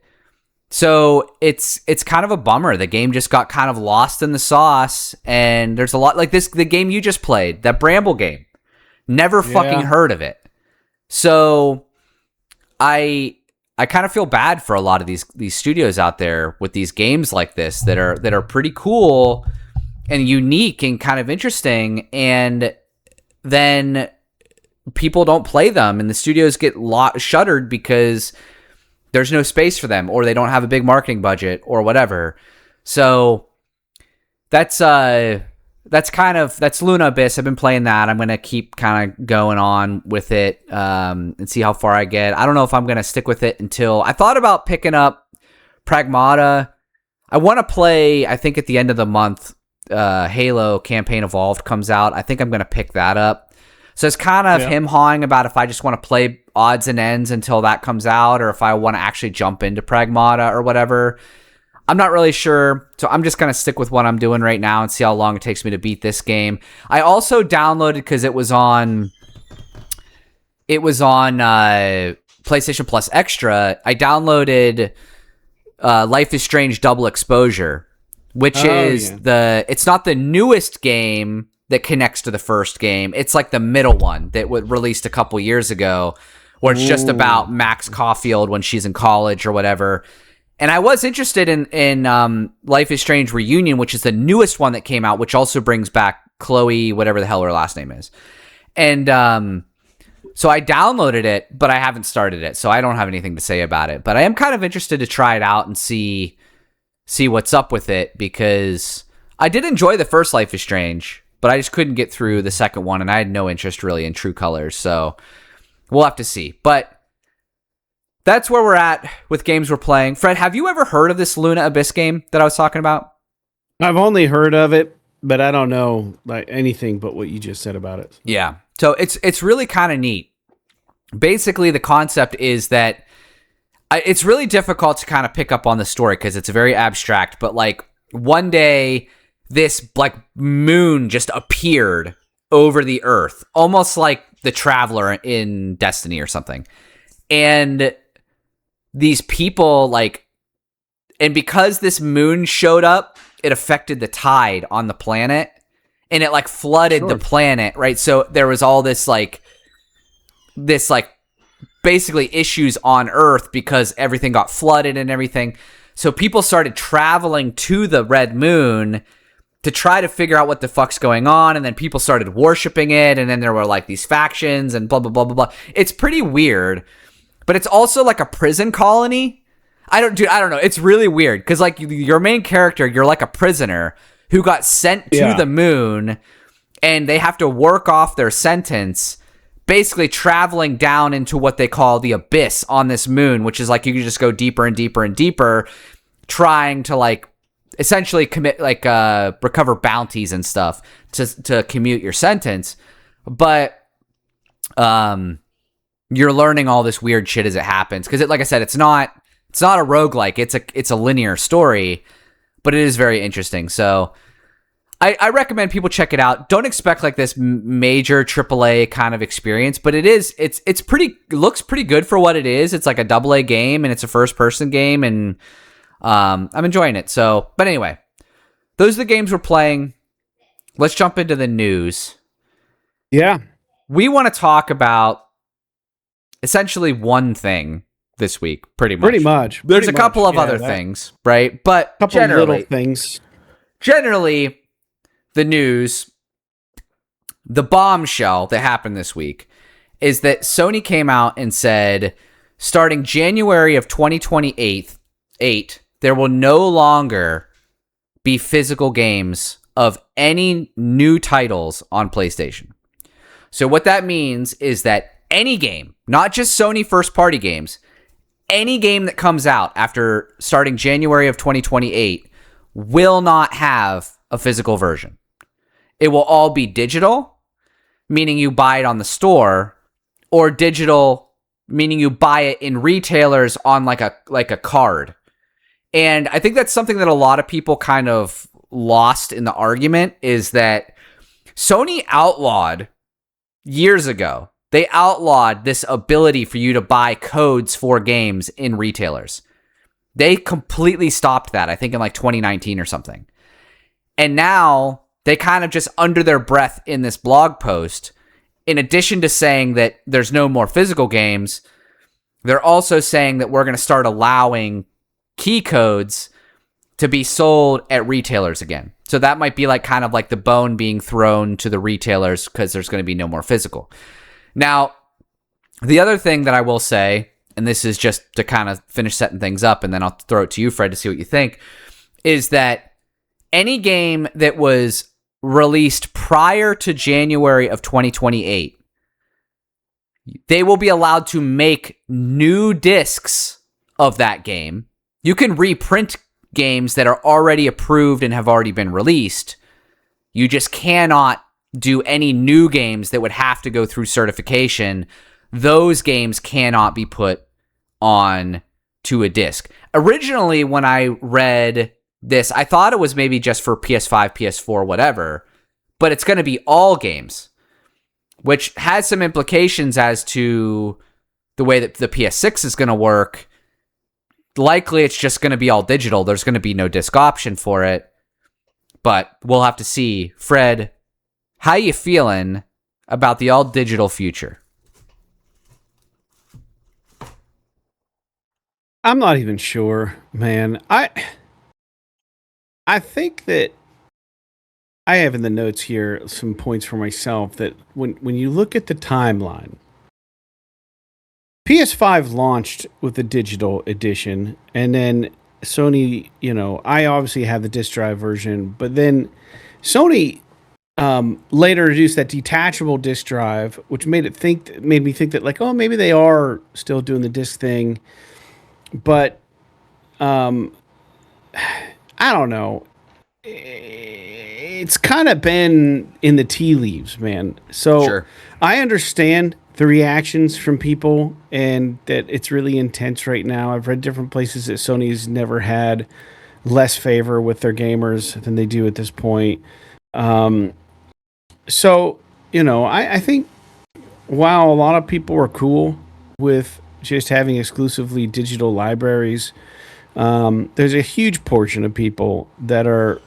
so it's kind of a bummer. The game just got kind of lost in the sauce, and there's a lot like the game you just played, that Bramble game. Never fucking heard of it. So I kind of feel bad for a lot of these studios out there with these games like this that are pretty cool and unique and kind of interesting, and then people don't play them, and the studios get shuttered because there's no space for them, or they don't have a big marketing budget, or whatever. So that's Luna Abyss. I've been playing that. I'm gonna keep kind of going on with it and see how far I get. I don't know if I'm gonna stick with it until I thought about picking up Pragmata. I want to play. I think at the end of the month, Halo Campaign Evolved comes out. I think I'm gonna pick that up. So it's kind of him hawing about if I just want to play odds and ends until that comes out, or if I want to actually jump into Pragmata or whatever. I'm not really sure, so I'm just going to stick with what I'm doing right now and see how long it takes me to beat this game. I also downloaded, because it was on PlayStation Plus Extra, I downloaded Life is Strange Double Exposure, which it's not the newest game that connects to the first game. It's like the middle one that was released a couple years ago, where it's just about Max Caulfield when she's in college or whatever. And I was interested in Life is Strange Reunion, which is the newest one that came out, which also brings back Chloe, whatever the hell her last name is. And so I downloaded it, but I haven't started it, so I don't have anything to say about it. But I am kind of interested to try it out and see what's up with it, because I did enjoy the first Life is Strange, but I just couldn't get through the second one, and I had no interest really in True Colors, so we'll have to see. But that's where we're at with games we're playing. Fred, have you ever heard of this Luna Abyss game that I was talking about? I've only heard of it, but I don't know like anything but what you just said about it. Yeah. So it's really kind of neat. Basically, the concept is that it's really difficult to kind of pick up on the story because it's very abstract, but like one day this like moon just appeared over the earth, almost like the Traveler in Destiny or something. And these people and because this moon showed up, it affected the tide on the planet and it like flooded the planet, right? So there was all this basically issues on Earth because everything got flooded and everything. So people started traveling to the red moon to try to figure out what the fuck's going on, and then people started worshiping it, and then there were like these factions and blah blah blah blah blah. It's pretty weird, but it's also like a prison colony. I don't know. It's really weird because like your main character, you're like a prisoner who got sent to the moon, and they have to work off their sentence, basically traveling down into what they call the abyss on this moon, which is like you can just go deeper and deeper and deeper, trying to like essentially commit recover bounties and stuff to commute your sentence. But you're learning all this weird shit as it happens because like I said, it's not a roguelike. It's a linear story, but it is very interesting. So I recommend people check it out. Don't expect like this major AAA kind of experience, but it looks pretty good for what it is. It's like a AA game and it's a first person game, and I'm enjoying it. So, but anyway, those are the games we're playing. Let's jump into the news. Yeah. We want to talk about essentially one thing this week, pretty much. There's a couple of other things, right? But little things. Generally, the news, the bombshell that happened this week is that Sony came out and said, starting January of 2028, there will no longer be physical games of any new titles on PlayStation. So what that means is that any game, not just Sony first-party games, any game that comes out after starting January of 2028 will not have a physical version. It will all be digital, meaning you buy it on the store, or digital, meaning you buy it in retailers on like a card. And I think that's something that a lot of people kind of lost in the argument, is that Sony outlawed years ago. They outlawed this ability for you to buy codes for games in retailers. They completely stopped that, I think in like 2019 or something. And now they kind of just under their breath in this blog post, in addition to saying that there's no more physical games, they're also saying that we're going to start allowing key codes to be sold at retailers again. So that might be like kind of like the bone being thrown to the retailers because there's going to be no more physical. Now, the other thing that I will say, and this is just to kind of finish setting things up, and then I'll throw it to you, Fred, to see what you think, is that any game that was released prior to January of 2028, they will be allowed to make new discs of that game. You can reprint games that are already approved and have already been released. You just cannot do any new games that would have to go through certification. Those games cannot be put on to a disc. Originally, when I read this, I thought it was maybe just for PS5, PS4, whatever, but it's going to be all games, which has some implications as to the way that the PS6 is going to work. Likely, it's just going to be all digital. There's going to be no disc option for it, but we'll have to see. Fred, how you feeling about the all digital future? I'm not even sure, man. I think that I have in the notes here some points for myself that when you look at the timeline, PS5 launched with the digital edition, and then Sony, I obviously have the disc drive version, but then Sony later introduced that detachable disk drive, which made me think that, like, oh, maybe they are still doing the disk thing, but I don't know. It's kind of been in the tea leaves, man. So Sure. I understand the reactions from people and that it's really intense right now. I've read different places that Sony's never had less favor with their gamers than they do at this point. Um, so, I think while a lot of people are cool with just having exclusively digital libraries, there's a huge portion of people that are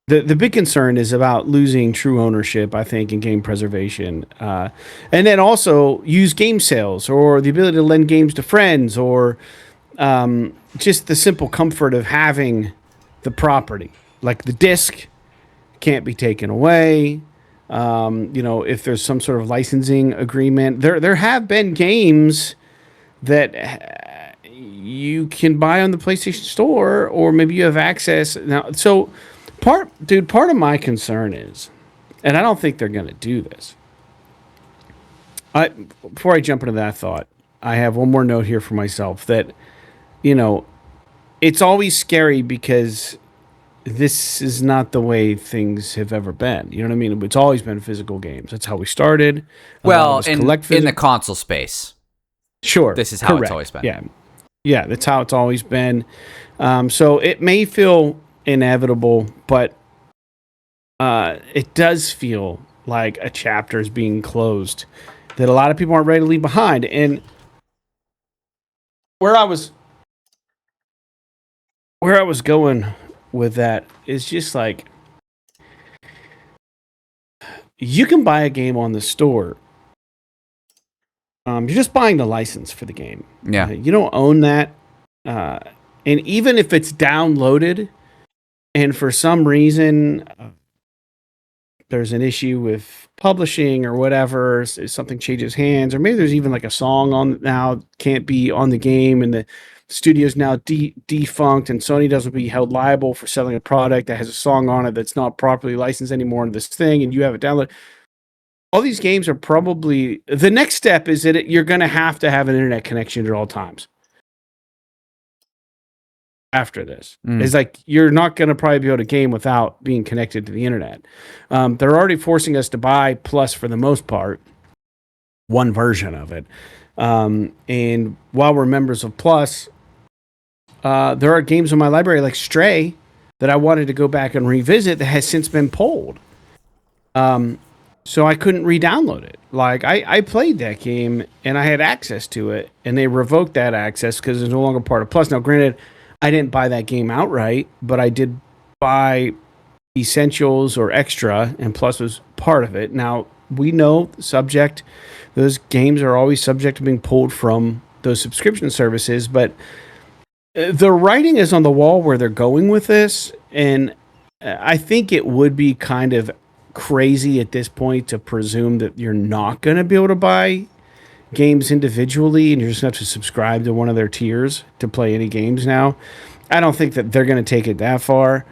the big concern is about losing true ownership, I think, in game preservation. And then also use game sales or the ability to lend games to friends or just the simple comfort of having the property. Like the disc can't be taken away. If there's some sort of licensing agreement, there have been games that you can buy on the PlayStation Store, or maybe you have access now. So, part of my concern is, and I don't think they're going to do this. Before I jump into that thought, I have one more note here for myself that, it's always scary because this is not the way things have ever been. You know what I mean? It's always been physical games. That's how we started. Well, in the console space. Sure. This is how it's always been. Yeah. Yeah, that's how it's always been. So it may feel inevitable, but it does feel like a chapter is being closed that a lot of people aren't ready to leave behind. And where I was going with that is just like, you can buy a game on the store. You're just buying the license for the game. Yeah. You don't own that. And even if it's downloaded and for some reason there's an issue with publishing or whatever, something changes hands, or maybe there's even like a song on now can't be on the game and the studio's now defunct and Sony doesn't be held liable for selling a product that has a song on it that's not properly licensed anymore into this thing, and you have it downloaded. All these games are probably, the next step is that you're going to have an internet connection at all times. After this, it's like you're not going to probably be able to game without being connected to the internet. They're already forcing us to buy Plus for the most part, one version of it. And while we're members of Plus, there are games in my library like Stray that I wanted to go back and revisit that has since been pulled. So I couldn't re-download it. Like I played that game and I had access to it, and they revoked that access because it's no longer part of Plus. Now, granted, I didn't buy that game outright, but I did buy Essentials or Extra, and Plus was part of it. Now, we know those games are always subject to being pulled from those subscription services, but the writing is on the wall where they're going with this, and I think it would be kind of crazy at this point to presume that you're not going to be able to buy games individually and you're just going to have to subscribe to one of their tiers to play any games now. I don't think that they're going to take it that far.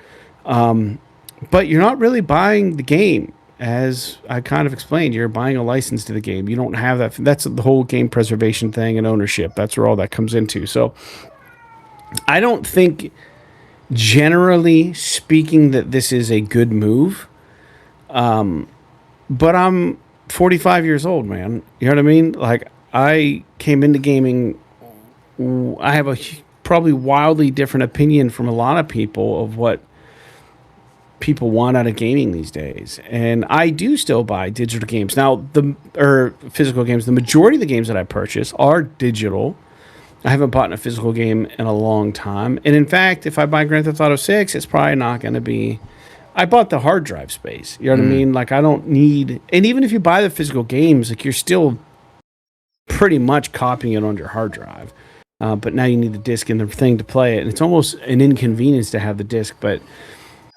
But you're not really buying the game. As I kind of explained, you're buying a license to the game. You don't have that. That's the whole game preservation thing and ownership. That's where all that comes into. So I don't think, generally speaking, that this is a good move. But I'm 45 years old, man. You know what I mean? Like, I came into gaming. I have a probably wildly different opinion from a lot of people of what people want out of gaming these days. And I do still buy digital games. Now, physical games. The majority of the games that I purchase are digital. I haven't bought a physical game in a long time. And in fact, if I buy Grand Theft Auto 6, it's probably not going to be... I bought the hard drive space. You know what I mean? Like, I don't need... And even if you buy the physical games, like, you're still pretty much copying it on your hard drive. But now you need the disc and the thing to play it. And it's almost an inconvenience to have the disc. But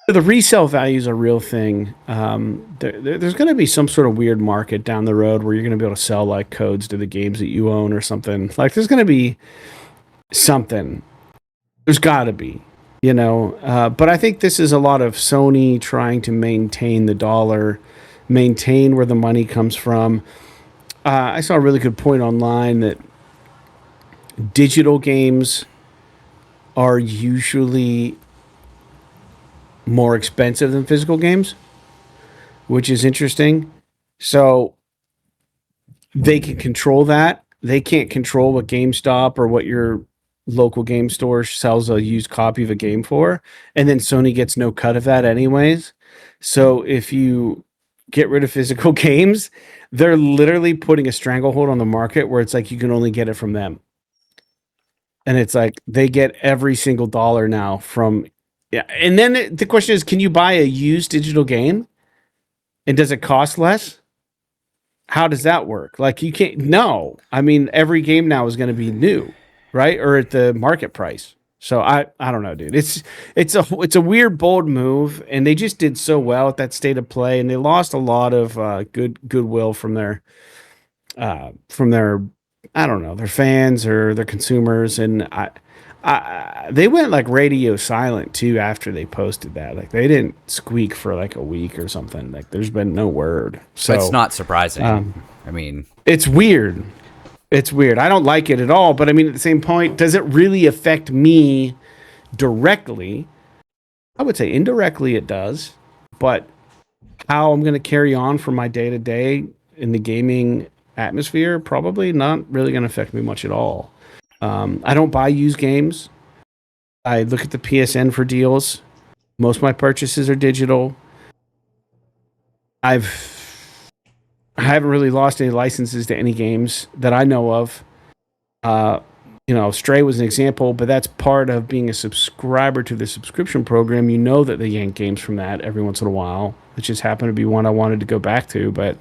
the resale value is a real thing. There's going to be some sort of weird market down the road where you're going to be able to sell, like, codes to the games that you own or something. Like, there's going to be something. There's got to be. But I think this is a lot of Sony trying to maintain the dollar, maintain where the money comes from. I saw a really good point online that digital games are usually more expensive than physical games, which is interesting. So they can control that. They can't control what GameStop or what your local game store sells a used copy of a game for. And then Sony gets no cut of that anyways. So if you get rid of physical games, they're literally putting a stranglehold on the market where it's like you can only get it from them. And it's like they get every single dollar now from. Yeah. And then the question is, can you buy a used digital game? And does it cost less? How does that work? Like you can't. No, I mean every game now is going to be new, right? Or at the market price. So I don't know, dude. It's a weird bold move, and they just did so well at that state of play, and they lost a lot of goodwill from their I don't know, their fans or their consumers, and they went like radio silent too after they posted that. Like they didn't squeak for like a week or something. Like there's been no word. So It's not surprising. I mean, it's weird. It's weird. I don't like it at all. But I mean, at the same point, does it really affect me directly? I would say indirectly it does. But how I'm going to carry on for my day to day in the gaming atmosphere, probably not really going to affect me much at all. I don't buy used games. I look at the PSN for deals. Most of my purchases are digital. I haven't really lost any licenses to any games that I know of. Stray was an example, but that's part of being a subscriber to the subscription program. You know that they yank games from that every once in a while. It just happened to be one I wanted to go back to, but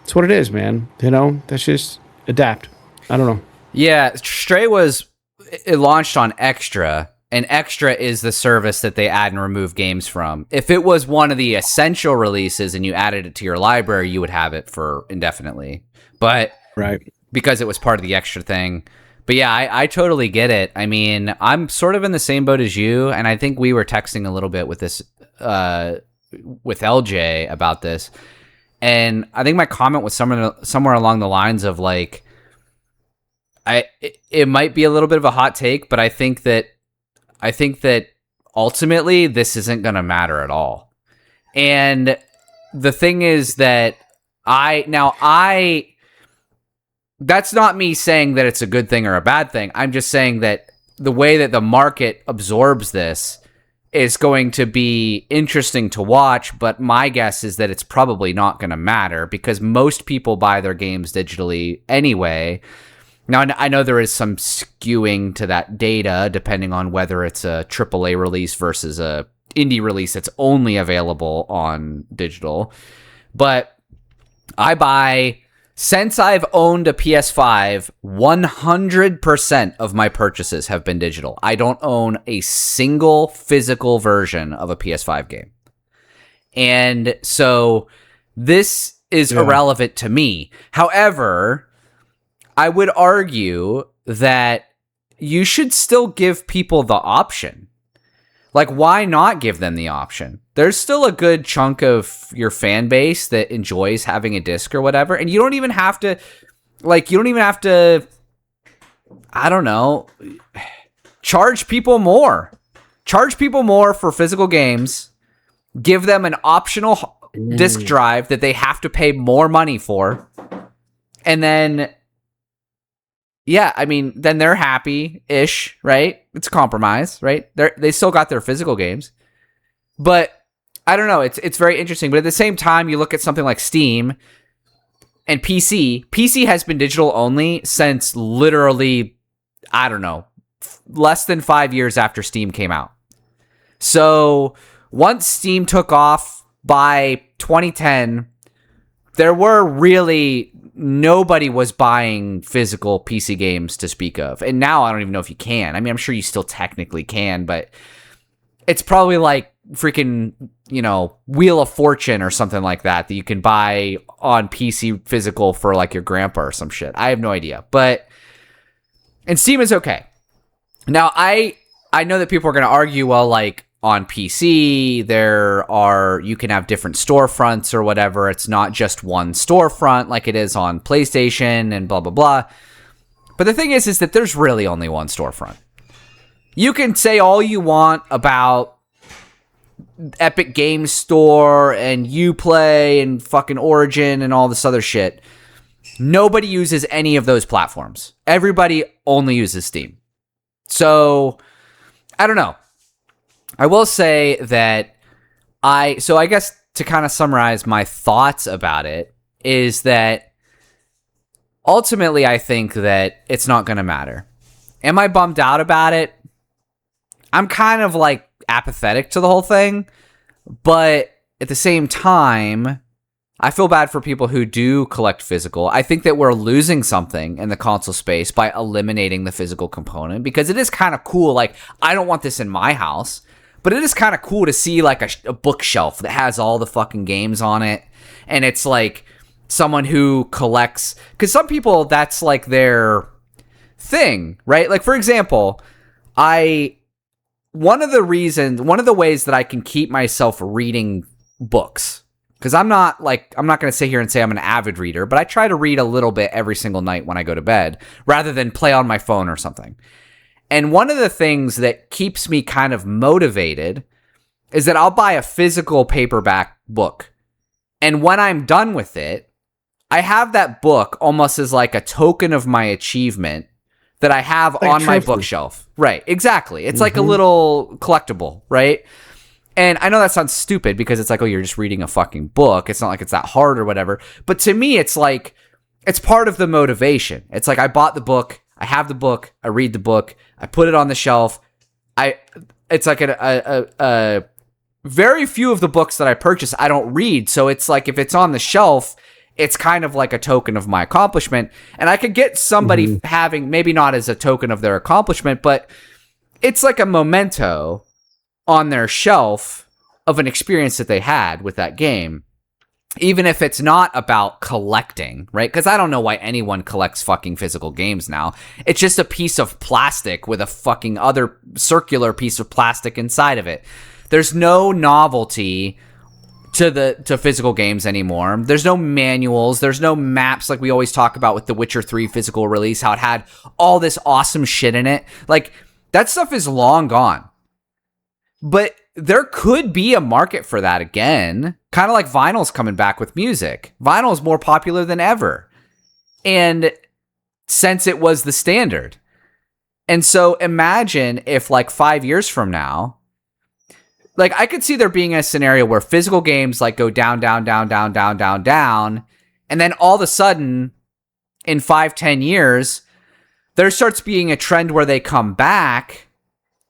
it's what it is, man. That's just adapt. I don't know. yeah, it launched on Extra, and Extra is the service that they add and remove games from. If it was one of the essential releases and you added it to your library, you would have it for indefinitely. But right, because it was part of the Extra thing. But yeah, I totally get it. I mean, I'm sort of in the same boat as you, and I think we were texting a little bit with this with LJ about this. And I think my comment was somewhere along the lines of like, it might be a little bit of a hot take, but I think that ultimately this isn't going to matter at all. And the thing is that that's not me saying that it's a good thing or a bad thing. I'm just saying that the way that the market absorbs this is going to be interesting to watch, but my guess is that it's probably not going to matter because most people buy their games digitally anyway. Now, I know there is some skewing to that data depending on whether it's a AAA release versus a indie release that's only available on digital. But since I've owned a PS5, 100% of my purchases have been digital. I don't own a single physical version of a PS5 game. And so this is irrelevant to me. However, I would argue that you should still give people the option. Like, why not give them the option? There's still a good chunk of your fan base that enjoys having a disc or whatever. And you don't even have to, I don't know, charge people more. Charge people more for physical games. Give them an optional disc drive that they have to pay more money for. And then, yeah, I mean, then they're happy-ish, right? It's a compromise, right? They still got their physical games. But I don't know. It's very interesting. But at the same time, you look at something like Steam and PC. PC has been digital only since literally, I don't know, less than 5 years after Steam came out. So once Steam took off by 2010, there were really nobody was buying physical PC games to speak of. And now I don't even know if you can. I mean, I'm sure you still technically can, but it's probably like freaking, Wheel of Fortune or something like that you can buy on PC physical for like your grandpa or some shit. I have no idea. And Steam is okay. Now, I I know that people are going to argue, well, like on PC, you can have different storefronts or whatever. It's not just one storefront like it is on PlayStation and blah, blah, blah. But the thing is that there's really only one storefront. You can say all you want about Epic Games Store and Uplay and fucking Origin and all this other shit. Nobody uses any of those platforms. Everybody only uses Steam. So, I don't know. I will say that I guess to kind of summarize my thoughts about it is that ultimately I think that it's not going to matter. Am I bummed out about it? I'm kind of like apathetic to the whole thing, but at the same time, I feel bad for people who do collect physical. I think that we're losing something in the console space by eliminating the physical component, because it is kind of cool. Like, I don't want this in my house, but it is kind of cool to see like a bookshelf that has all the fucking games on it. And it's like someone who collects, because some people, that's like their thing, right? Like, for example, one of the ways that I can keep myself reading books, because I'm not going to sit here and say I'm an avid reader, but I try to read a little bit every single night when I go to bed, rather than play on my phone or something. And one of the things that keeps me kind of motivated is that I'll buy a physical paperback book. And when I'm done with it, I have that book almost as like a token of my achievement that I have like on my bookshelf. Right, exactly. It's like a little collectible, right? And I know that sounds stupid because it's like, oh, you're just reading a fucking book. It's not like it's that hard or whatever. But to me, it's like, it's part of the motivation. It's like, I bought the book, I have the book, I read the book, I put it on the shelf. It's like a very few of the books that I purchase, I don't read. So it's like, if it's on the shelf, it's kind of like a token of my accomplishment. And I could get somebody having, maybe not as a token of their accomplishment, but it's like a memento on their shelf of an experience that they had with that game, even if it's not about collecting, right? Because I don't know why anyone collects fucking physical games now. It's just a piece of plastic with a fucking other circular piece of plastic inside of it. There's no novelty to physical games anymore. There's no manuals. There's no maps like we always talk about with the Witcher 3 physical release, how it had all this awesome shit in it. Like, that stuff is long gone. But there could be a market for that again. Kind of like vinyl's coming back with music. Vinyl is more popular than ever. And since it was the standard. And so imagine if like 5 years from now, like I could see there being a scenario where physical games like go down, down, down, down, down, down, down. And then all of a sudden in 5-10 years, there starts being a trend where they come back.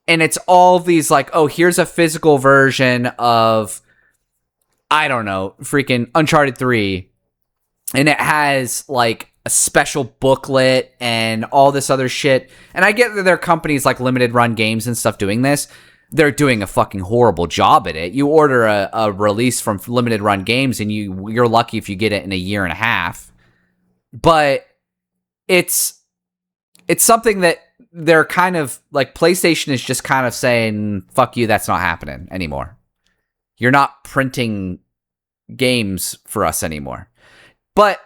And it's all these like, oh, here's a physical version of, I don't know, freaking Uncharted 3. And it has like a special booklet and all this other shit. And I get that there are companies like Limited Run Games and stuff doing this. They're doing a fucking horrible job at it. You order a release from Limited Run Games and you're lucky if you get it in a year and a half. But it's something that they're kind of like, PlayStation is just kind of saying, fuck you, that's not happening anymore. You're not printing games for us anymore. But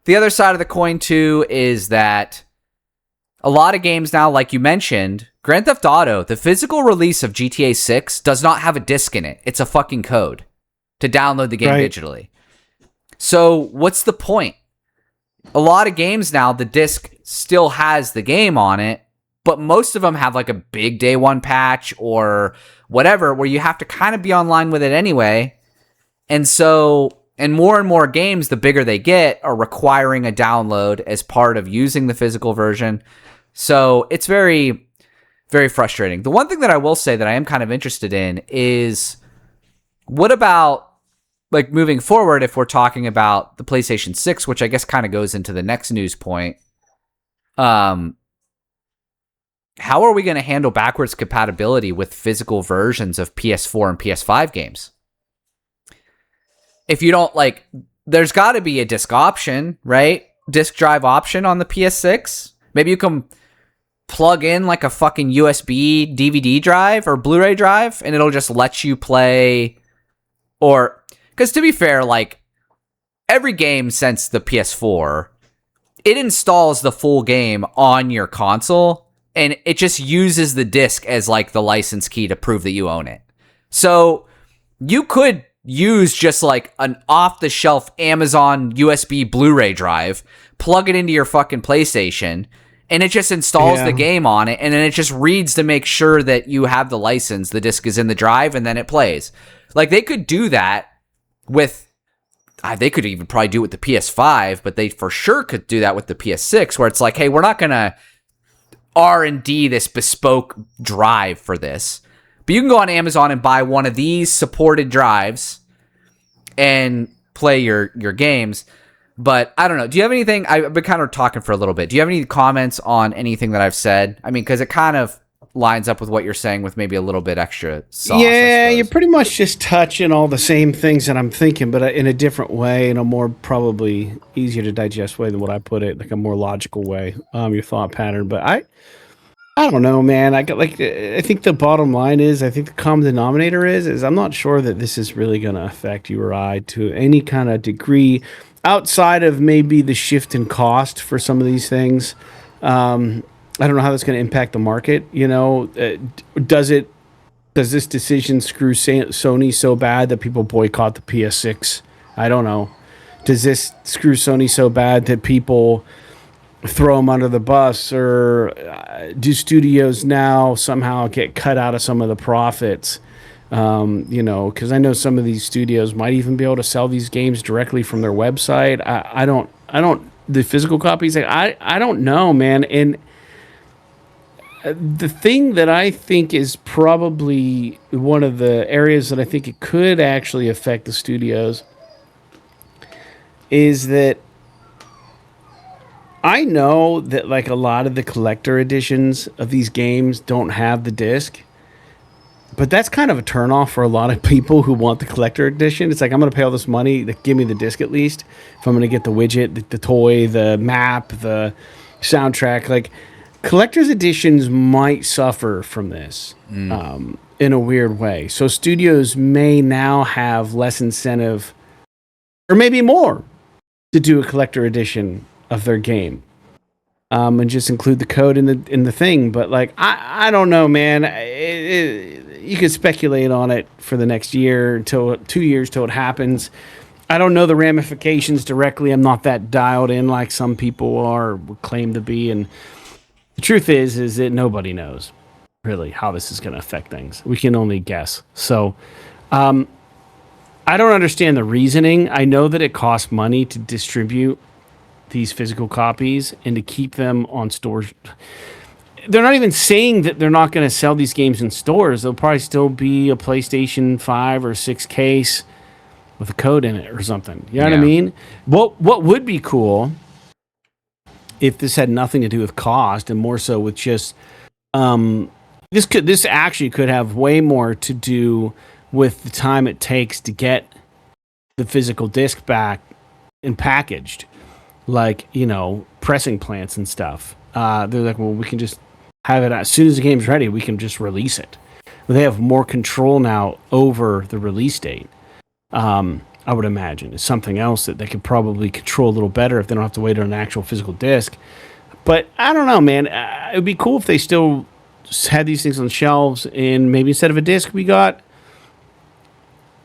the other side of the coin too is that a lot of games now, like you mentioned, Grand Theft Auto, the physical release of GTA 6 does not have a disc in it. It's a fucking code to download the game digitally. So what's the point? A lot of games now, the disc still has the game on it, but most of them have like a big day one patch or whatever, where you have to kind of be online with it anyway. And so, and more games, the bigger they get, are requiring a download as part of using the physical version. So it's very, very frustrating. The one thing that I will say that I am kind of interested in is, what about like moving forward, if we're talking about the PlayStation 6, which I guess kind of goes into the next news point. How are we going to handle backwards compatibility with physical versions of PS4 and PS5 games? If you don't like, there's got to be a disc option, right? Disc drive option on the PS6. Maybe you can plug in like a fucking USB DVD drive or Blu-ray drive, and it'll just let you play. Or, because to be fair, like every game since the PS4, it installs the full game on your console, and it just uses the disc as like the license key to prove that you own it. So you could use just like an off-the-shelf Amazon USB Blu-ray drive, plug it into your fucking PlayStation, and it just installs the game on it, and then it just reads to make sure that you have the license, the disc is in the drive, and then it plays. Like, they could do that with... they could even probably do it with the PS5, but they for sure could do that with the PS6, where it's like, hey, we're not going to R&D this bespoke drive for this. But you can go on Amazon and buy one of these supported drives and play your games. But I don't know. Do you have anything? I've been kind of talking for a little bit. Do you have any comments on anything that I've said? I mean, because it kind of lines up with what you're saying with maybe a little bit extra sauce. Yeah, you're pretty much just touching all the same things that I'm thinking, but in a different way, in a more probably easier to digest way than what I put it, like a more logical way, your thought pattern. But I don't know, man. I think the bottom line is, I think the common denominator is I'm not sure that this is really going to affect you or I to any kind of degree outside of maybe the shift in cost for some of these things. I don't know how that's going to impact the market. You know, does this decision screw Sony so bad that people boycott the PS6? I don't know. Does this screw Sony so bad that people throw them under the bus, or do studios now somehow get cut out of some of the profits? You know, because I know some of these studios might even be able to sell these games directly from their website. I don't. The physical copies. I don't know, man. And the thing that I think is probably one of the areas that I think it could actually affect the studios is that I know that like a lot of the collector editions of these games don't have the disc. But that's kind of a turnoff for a lot of people who want the collector edition. It's like, I'm going to pay all this money, give me the disc at least. If I'm going to get the widget, the toy, the map, the soundtrack. Like, collector's editions might suffer from this in a weird way. So studios may now have less incentive, or maybe more, to do a collector edition of their game. And just include the code in the thing. But like, I don't know, man. You could speculate on it for the next year until 2 years till it happens. I don't know the ramifications directly. I'm not that dialed in like some people are, would claim to be. And the truth is that nobody knows really how this is going to affect things. We can only guess. So, I don't understand the reasoning. I know that it costs money to distribute these physical copies and to keep them on stores. They're not even saying that they're not going to sell these games in stores. There'll probably still be a PlayStation 5 or 6 case with a code in it or something. You know what I mean? What would be cool if this had nothing to do with cost and more so with just this actually could have way more to do with the time it takes to get the physical disc back and packaged. Like, you know, pressing plants and stuff. They're like, well, we can just have it as soon as the game's ready, we can just release it. But they have more control now over the release date. I would imagine it's something else that they could probably control a little better if they don't have to wait on an actual physical disc. But I don't know, man. It would be cool if they still had these things on shelves, and maybe instead of a disc, we got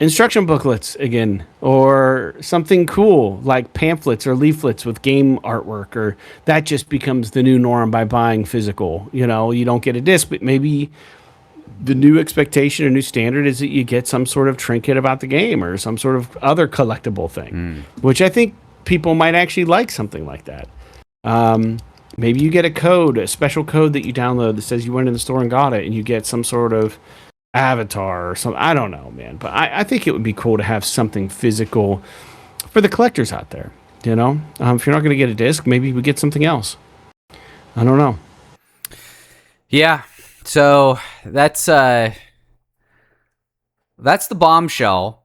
instruction booklets again, or something cool like pamphlets or leaflets with game artwork, or that just becomes the new norm by buying physical. You know, you don't get a disc, but maybe the new expectation or new standard is that you get some sort of trinket about the game or some sort of other collectible thing, which I think people might actually like something like that. Maybe you get a code, a special code that you download that says you went in the store and got it, and you get some sort of avatar or something. I don't know, man. But I think it would be cool to have something physical for the collectors out there. You know, if you're not going to get a disc, maybe we get something else. I don't know. Yeah. So that's the bombshell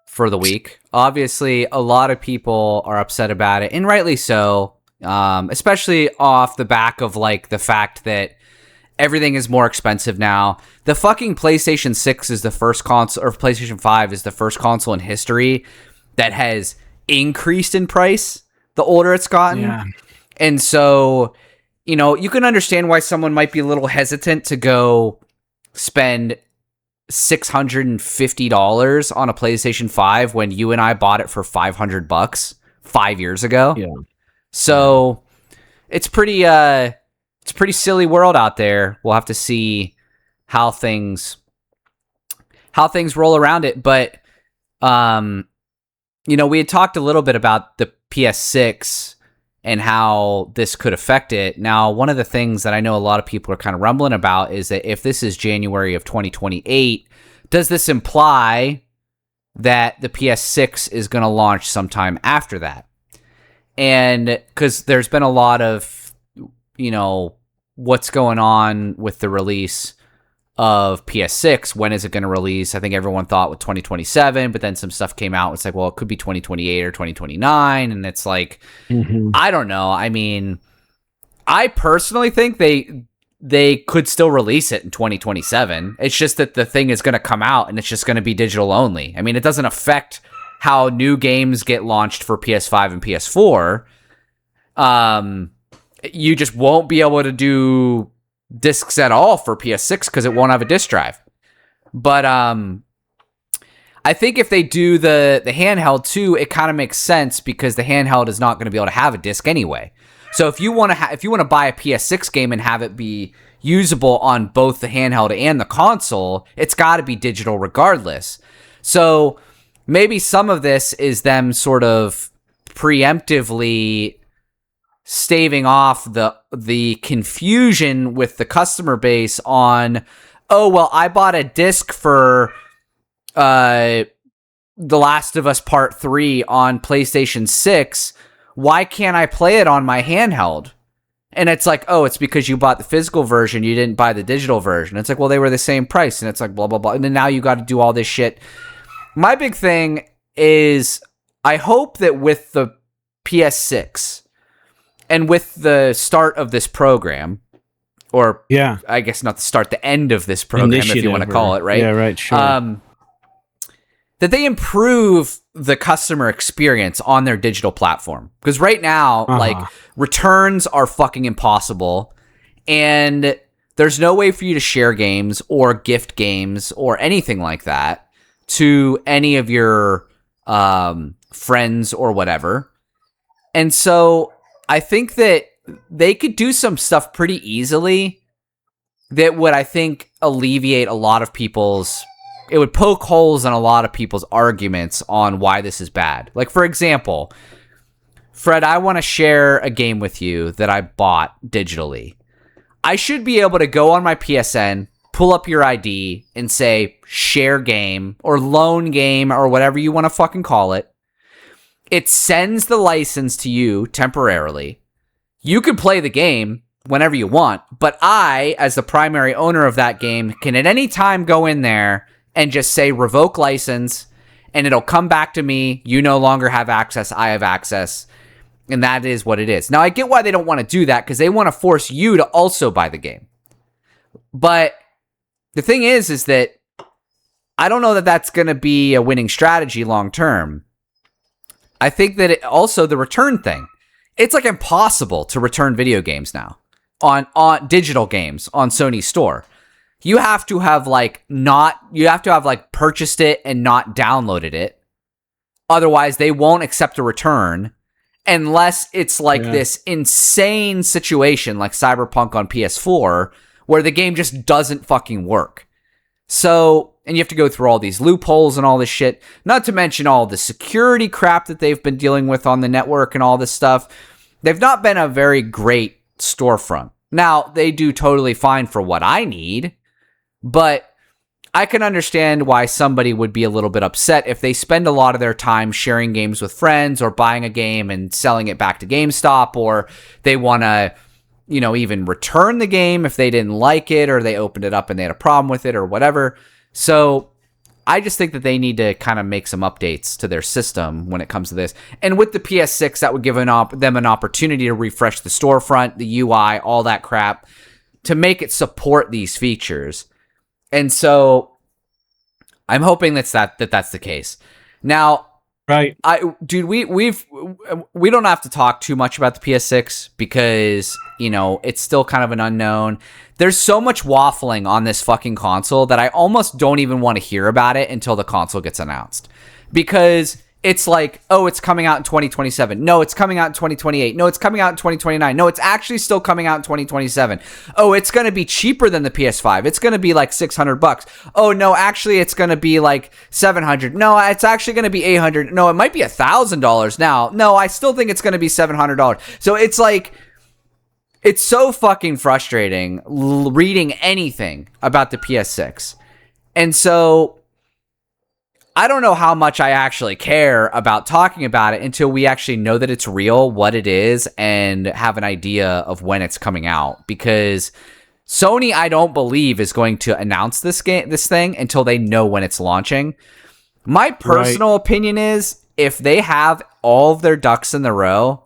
for the week. Obviously, a lot of people are upset about it, and rightly so. Especially off the back of like the fact that everything is more expensive now. The fucking PlayStation 6 is the first console, or PlayStation 5 is the first console in history that has increased in price the older it's gotten. Yeah. And so, you know, you can understand why someone might be a little hesitant to go spend $650 on a PlayStation 5 when you and I bought it for $500 5 years ago. Yeah. So it's pretty silly world out there. We'll have to see how things roll around it. But you know, we had talked a little bit about the PS6 and how this could affect it. Now, one of the things that I know a lot of people are kind of rumbling about is that if this is January of 2028, does this imply that the PS6 is going to launch sometime after that? And because there's been a lot of, you know, what's going on with the release of PS6. When is it going to release? I think everyone thought with 2027, but then some stuff came out. It's like, well, it could be 2028 or 2029. And it's like, I don't know. I mean, I personally think they could still release it in 2027. It's just that the thing is going to come out and it's just going to be digital only. I mean, it doesn't affect how new games get launched for PS5 and PS4. You just won't be able to do discs at all for PS6 because it won't have a disc drive. But I think if they do the handheld too, it kind of makes sense because the handheld is not going to be able to have a disc anyway. So if you want to buy a PS6 game and have it be usable on both the handheld and the console, it's got to be digital regardless. So maybe some of this is them sort of preemptively staving off the confusion with the customer base on, oh, well, I bought a disc for The Last of Us Part 3 on PlayStation 6. Why can't I play it on my handheld? And it's like, oh, it's because you bought the physical version. You didn't buy the digital version. It's like, well, they were the same price. And it's like, blah, blah, blah. And then now you got to do all this shit. My big thing is I hope that with the PS6 and with the start of this program, or I guess not the start, the end of this program, if you want to call it, right? Yeah, right, sure. That they improve the customer experience on their digital platform. Because right now, like, returns are fucking impossible. And there's no way for you to share games or gift games or anything like that to any of your friends or whatever. And so I think that they could do some stuff pretty easily that would, I think, alleviate a lot of people's... It would poke holes in a lot of people's arguments on why this is bad. Like, for example, Fred, I want to share a game with you that I bought digitally. I should be able to go on my PSN, pull up your ID, and say, share game, or loan game, or whatever you want to fucking call it. It sends the license to you temporarily. You can play the game whenever you want, but I, as the primary owner of that game, can at any time go in there and just say revoke license, and it'll come back to me. You no longer have access. I have access. And that is what it is. Now, I get why they don't want to do that, because they want to force you to also buy the game. But the thing is that I don't know that that's going to be a winning strategy long term. I think that also the return thing. It's like impossible to return video games now on digital games on Sony's store. You have to have purchased it and not downloaded it. Otherwise, they won't accept a return unless it's this insane situation like Cyberpunk on PS4 where the game just doesn't fucking work. So, and you have to go through all these loopholes and all this shit, not to mention all the security crap that they've been dealing with on the network and all this stuff. They've not been a very great storefront. Now, they do totally fine for what I need, but I can understand why somebody would be a little bit upset if they spend a lot of their time sharing games with friends or buying a game and selling it back to GameStop, or they want to, even return the game if they didn't like it or they opened it up and they had a problem with it or whatever. So I just think that they need to kind of make some updates to their system when it comes to this. And with the PS6, that would give them an opportunity to refresh the storefront, the UI, all that crap. to make it support these features. And so I'm hoping that's the case. Now, Right. we don't have to talk too much about the PS6 because, it's still kind of an unknown. There's so much waffling on this fucking console that I almost don't even want to hear about it until the console gets announced. Because it's like, oh, it's coming out in 2027. No, it's coming out in 2028. No, it's coming out in 2029. No, it's actually still coming out in 2027. Oh, it's going to be cheaper than the PS5. It's going to be like $600. Oh, no, actually, it's going to be like $700. No, it's actually going to be $800. No, it might be $1,000 now. No, I still think it's going to be $700. So it's like, it's so fucking frustrating reading anything about the PS6. And so I don't know how much I actually care about talking about it until we actually know that it's real, what it is, and have an idea of when it's coming out. Because Sony, I don't believe, is going to announce this thing until they know when it's launching. My personal opinion is, if they have all of their ducks in the row,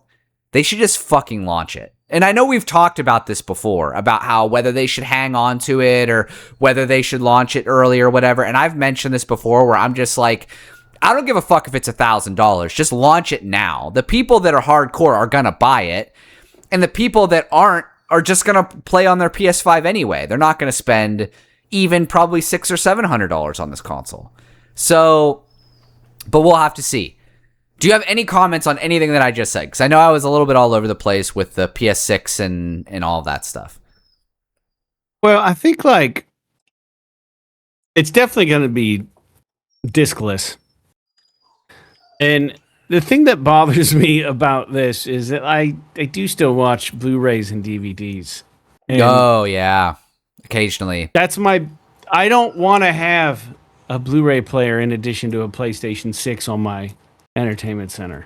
they should just fucking launch it. And I know we've talked about this before, about how whether they should hang on to it or whether they should launch it early or whatever. And I've mentioned this before where I'm just like, I don't give a fuck if it's $1,000. Just launch it now. The people that are hardcore are going to buy it. And the people that aren't are just going to play on their PS5 anyway. They're not going to spend even probably $600 or $700 on this console. So, but we'll have to see. Do you have any comments on anything that I just said? Because I know I was a little bit all over the place with the PS6 and all of that stuff. Well, I think it's definitely going to be discless. And the thing that bothers me about this is that I do still watch Blu-rays and DVDs. And oh, yeah. Occasionally. I don't want to have a Blu-ray player in addition to a PlayStation 6 on my entertainment center.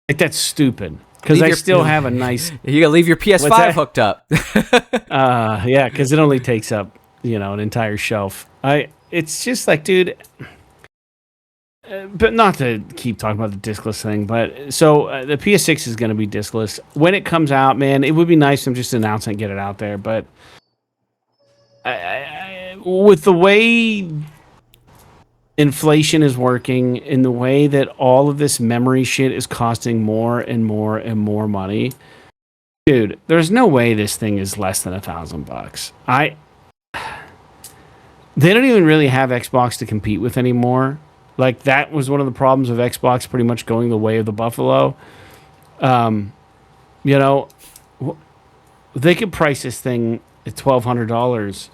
That's stupid. Because I still have a nice... You gotta leave your PS5 hooked up. Yeah, because it only takes up, an entire shelf. It's just like, dude... but not to keep talking about the discless thing, but... So, the PS6 is going to be discless. When it comes out, man, it would be nice to just announce it and get it out there, but... with the way inflation is working, in the way that all of this memory shit is costing more and more and more money, dude, there's no way this thing is less than $1,000. They don't even really have Xbox to compete with anymore. Like, that was one of the problems of Xbox pretty much going the way of the buffalo. They could price this thing at $1,200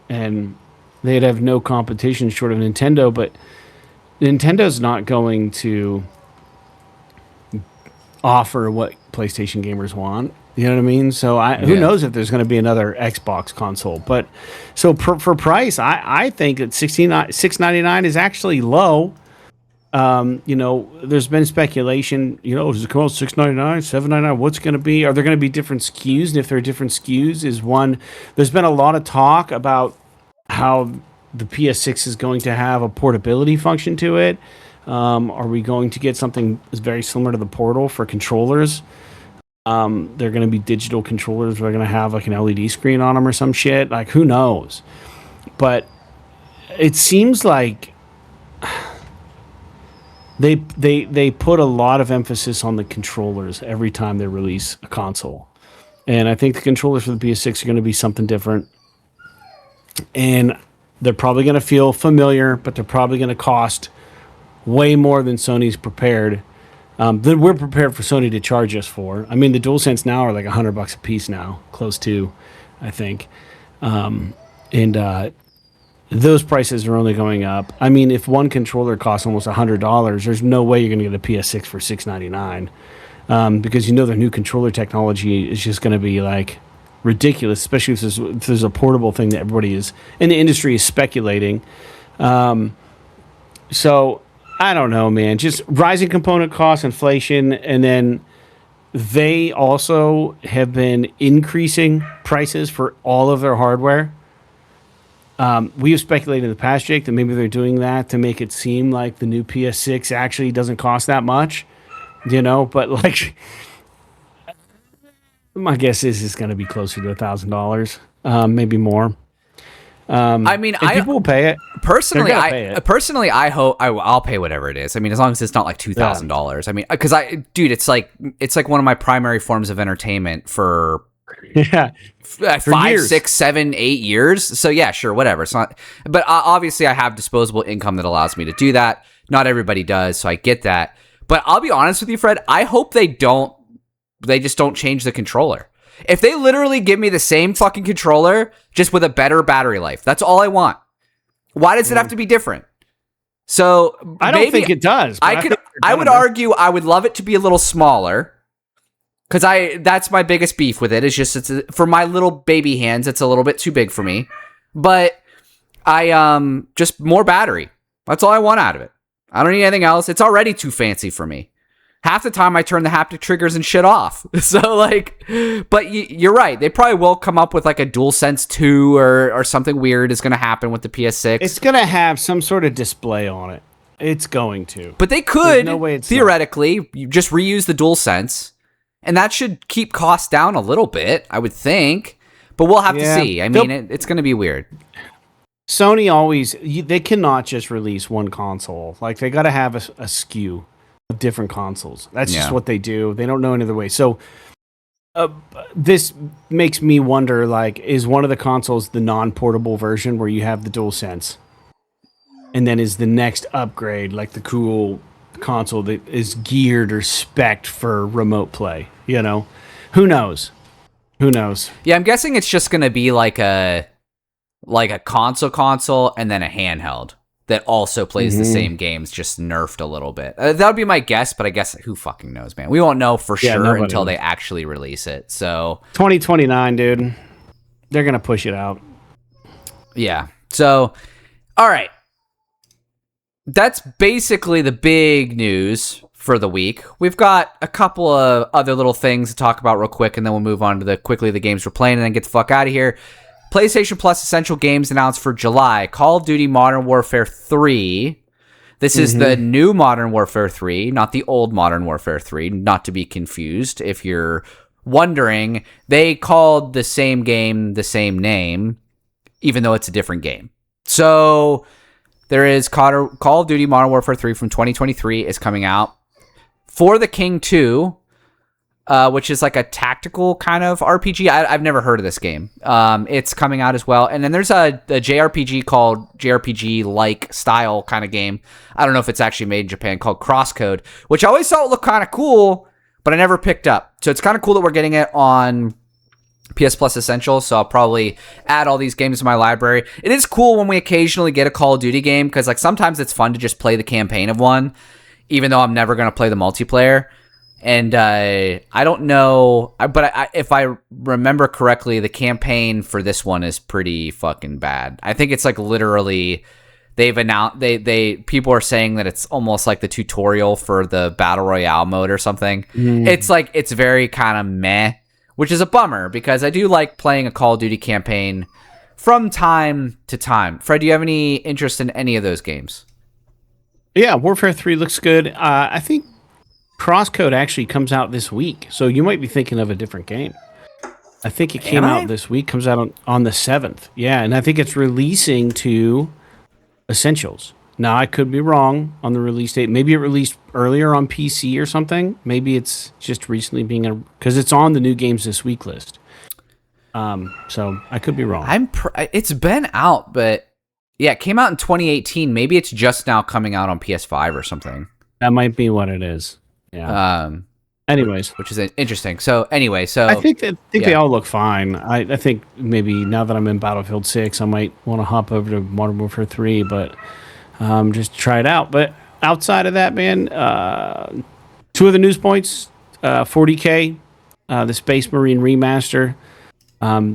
and they'd have no competition short of Nintendo, but Nintendo's not going to offer what PlayStation gamers want. You know what I mean? So who knows if there's going to be another Xbox console. But so for price, I think that $699 is actually low. There's been speculation, does it come out $699, $799? What's going to be? Are there going to be different SKUs? And if there are different SKUs, there's been a lot of talk about how the PS6 is going to have a portability function to it. Are we going to get something very similar to the Portal for controllers? They're going to be digital controllers. They're going to have like an LED screen on them or some shit. Like, who knows? But it seems like they put a lot of emphasis on the controllers every time they release a console. And I think the controllers for the PS6 are going to be something different. And they're probably going to feel familiar, but they're probably going to cost way more than Sony's prepared. That we're prepared for Sony to charge us for. I mean, the DualSense now are like $100 a piece now, close to, I think. Those prices are only going up. I mean, if one controller costs almost $100, there's no way you're going to get a PS6 for $699, because their new controller technology is just going to be like ridiculous, especially if there's a portable thing that everybody is in the industry is speculating. So I don't know, man. Just rising component costs, inflation, and then they also have been increasing prices for all of their hardware. We have speculated in the past, Jake, that maybe they're doing that to make it seem like the new PS6 actually doesn't cost that much, but like, my guess is it's going to be closer to $1,000. maybe more. I mean, and people will pay it. Personally, They're gonna pay it. I hope I'll pay whatever it is. I mean, as long as it's not like $2,000. I mean, because dude, it's like one of my primary forms of entertainment for Yeah, 5, years. 6, 7, 8 years. So yeah, sure, whatever. It's not, but obviously I have disposable income that allows me to do that. Not everybody does, so I get that. But I'll be honest with you, Fred. I hope they just don't change the controller. If they literally give me the same fucking controller, just with a better battery life, that's all I want. Why does it have to be different? So I don't think it does. I would argue I would love it to be a little smaller, because that's my biggest beef with it. Is just for my little baby hands, it's a little bit too big for me. But I just more battery. That's all I want out of it. I don't need anything else. It's already too fancy for me. Half the time I turn the haptic triggers and shit off. So like, but you're right. They probably will come up with like a DualSense 2 or something weird is going to happen with the PS6. It's going to have some sort of display on it. It's going to. But they could, no way theoretically, you just reuse the DualSense, and that should keep costs down a little bit, I would think. But we'll have to see. I mean, it's going to be weird. Sony always, they cannot just release one console. Like, they got to have a SKU of different consoles. That's just what they do. They don't know any other way. So this makes me wonder, like, is one of the consoles the non-portable version where you have the DualSense? And then is the next upgrade like the cool console that is geared or spec'd for remote play? You know? Who knows? Yeah, I'm guessing it's just going to be like a console and then a handheld that also plays the same games, just nerfed a little bit. That would be my guess, but I guess who fucking knows, man? We won't know for sure until they actually release it. So 2029, dude. They're going to push it out. Yeah. So, all right. That's basically the big news for the week. We've got a couple of other little things to talk about real quick, and then we'll move on to the games we're playing and then get the fuck out of here. PlayStation Plus Essential Games announced for July. Call of Duty Modern Warfare 3. This is the new Modern Warfare 3, not the old Modern Warfare 3, not to be confused. If you're wondering, they called the same game the same name, even though it's a different game. So there is Call of Duty Modern Warfare 3 from 2023 is coming out. For the King 2, which is like a tactical kind of RPG. I've never heard of this game. It's coming out as well. And then there's a JRPG called JRPG-like style kind of game. I don't know if it's actually made in Japan, called Crosscode, which I always thought looked kind of cool, but I never picked up. So it's kind of cool that we're getting it on PS Plus Essential, so I'll probably add all these games to my library. It is cool when we occasionally get a Call of Duty game, because like sometimes it's fun to just play the campaign of one, even though I'm never going to play the multiplayer. And I don't know, but if I remember correctly, the campaign for this one is pretty fucking bad. I think it's like literally they've announced people are saying that it's almost like the tutorial for the Battle Royale mode or something. It's like it's very kind of meh, which is a bummer because I do like playing a Call of Duty campaign from time to time. Fred, do you have any interest in any of those games? Yeah, Warfare 3 looks good. I think Crosscode actually comes out this week, so you might be thinking of a different game. I think it came out this week, comes out on the 7th. Yeah, and I think it's releasing to Essentials. Now, I could be wrong on the release date. Maybe it released earlier on PC or something. Maybe it's just recently because it's on the new games this week list. So I could be wrong. It's been out, but yeah, it came out in 2018. Maybe it's just now coming out on PS5 or something. That might be what it is. Yeah. Anyways, which is interesting. So anyway, I think they all look fine. I think maybe now that I'm in Battlefield 6, I might want to hop over to Modern Warfare 3, but just try it out. But outside of that, man, two of the news points: 40K, the Space Marine remaster.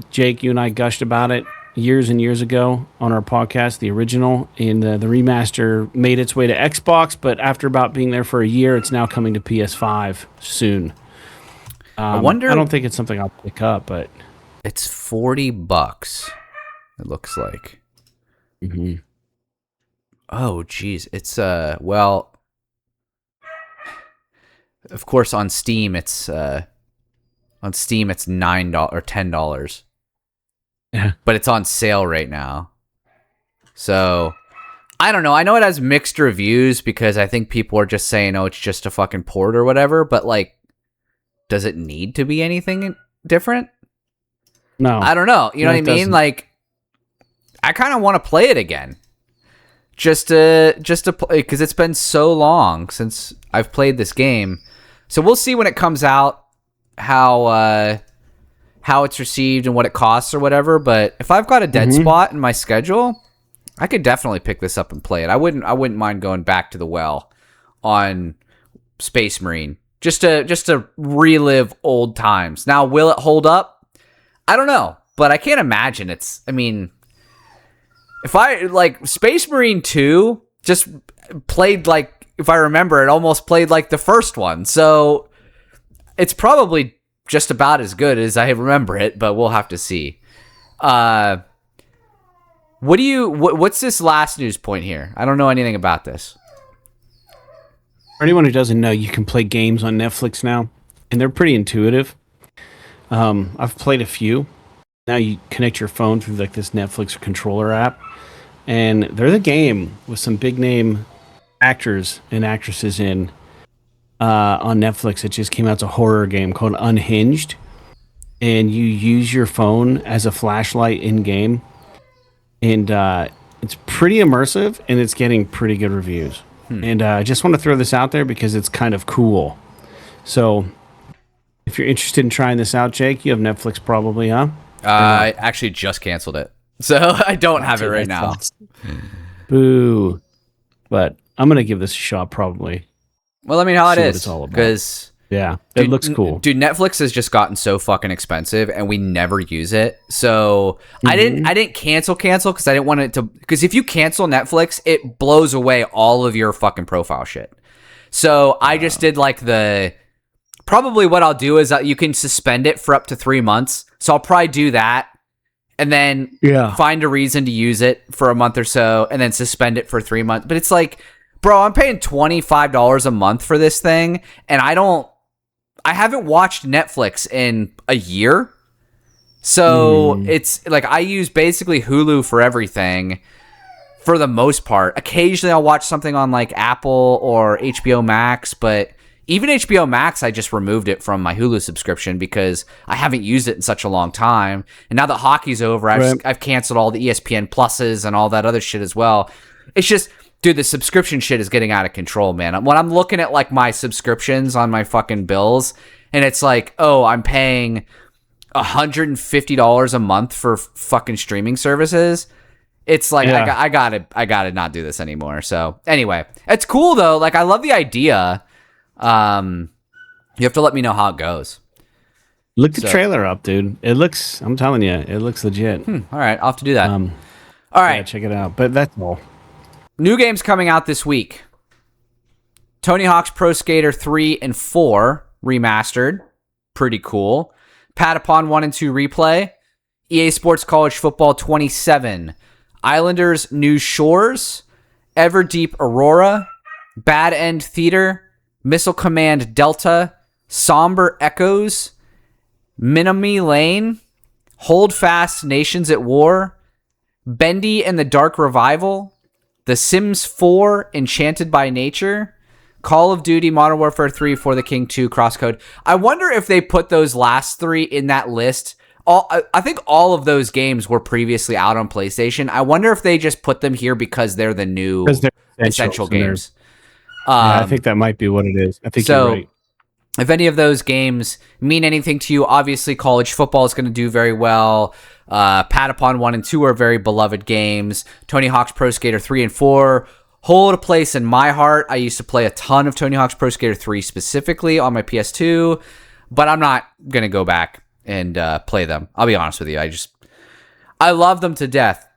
Jake, you and I gushed about it years and years ago on our podcast, the original, and the remaster made its way to Xbox, but after about being there for a year, it's now coming to PS5 soon. I don't think it's something I'll pick up, but it's $40. It looks like. Oh, geez, it's well, of course on Steam it's $9 or $10. Yeah. but it's on sale right now. So I don't know. I know it has mixed reviews because I think people are just saying, "Oh, it's just a fucking port or whatever." But like, does it need to be anything different? No, I don't know. You know what I mean? doesn't. Like, I kind of want to play it again, just to play, because it's been so long since I've played this game. So we'll see when it comes out how it's received and what it costs or whatever. But if I've got a dead spot in my schedule, I could definitely pick this up and play it. I wouldn't mind going back to the well on Space Marine just to relive old times. Now, will it hold up? I don't know, but I can't imagine it's. I mean, if I like Space Marine 2 just played like, if I remember, it almost played like the first one. So it's probably just about as good as I remember it, but we'll have to see. What's this last news point here? I don't know anything about this. For anyone who doesn't know, you can play games on Netflix now, and they're pretty intuitive. I've played a few. Now you connect your phone through like this Netflix controller app, and they're the game with some big name actors and actresses in on Netflix. It just came out. It's a horror game called Unhinged, and you use your phone as a flashlight in game, and it's pretty immersive, and it's getting pretty good reviews. And I just want to throw this out there because it's kind of cool. So if you're interested in trying this out, Jake, you have Netflix probably, huh? I actually just canceled it, so I don't have it right now. Boo. But I'm going to give this a shot probably. Well, let me know how it See what is, it's all about. because Yeah, it looks cool. Dude, Netflix has just gotten so fucking expensive, and we never use it. So I didn't cancel because I didn't want it to. Because if you cancel Netflix, it blows away all of your fucking profile shit. So I just did like probably what I'll do is you can suspend it for up to 3 months. So I'll probably do that, and then find a reason to use it for a month or so, and then suspend it for 3 months. But it's like, bro, I'm paying $25 a month for this thing, and I haven't watched Netflix in a year. So it's like I use basically Hulu for everything for the most part. Occasionally I'll watch something on like Apple or HBO Max, but even HBO Max, I just removed it from my Hulu subscription because I haven't used it in such a long time. And now that hockey's over, I've canceled all the ESPN Pluses and all that other shit as well. It's just, dude, the subscription shit is getting out of control, man. When I'm looking at like my subscriptions on my fucking bills, and it's like, oh, I'm paying $150 a month for fucking streaming services. It's like, I gotta not do this anymore. So anyway, it's cool though. Like, I love the idea. You have to let me know how it goes. Look the trailer up, dude. It looks, I'm telling you, it looks legit. All right, I'll have to do that. All right. Yeah, check it out. But that's all. New games coming out this week. Tony Hawk's Pro Skater 3 and 4 remastered. Pretty cool. Patapon 1 and 2 replay. EA Sports College Football 27. Islanders New Shores. Everdeep Aurora. Bad End Theater. Missile Command Delta. Somber Echoes. Menominee Lane. Hold Fast Nations at War. Bendy and the Dark Revival. The Sims 4 Enchanted by Nature. Call of Duty Modern Warfare 3 For the King 2 Crosscode. I wonder if they put those last three in that list. I think all of those games were previously out on PlayStation. I wonder if they just put them here because they're the new essential games. Yeah, I think that might be what it is. I think you're right. If any of those games mean anything to you, obviously college football is going to do very well. Patapon 1 and 2 are very beloved games. Tony Hawk's Pro Skater 3 and 4 hold a place in my heart. I used to play a ton of Tony Hawk's Pro Skater 3 specifically on my PS2, but I'm not going to go back and play them. I'll be honest with you. I love them to death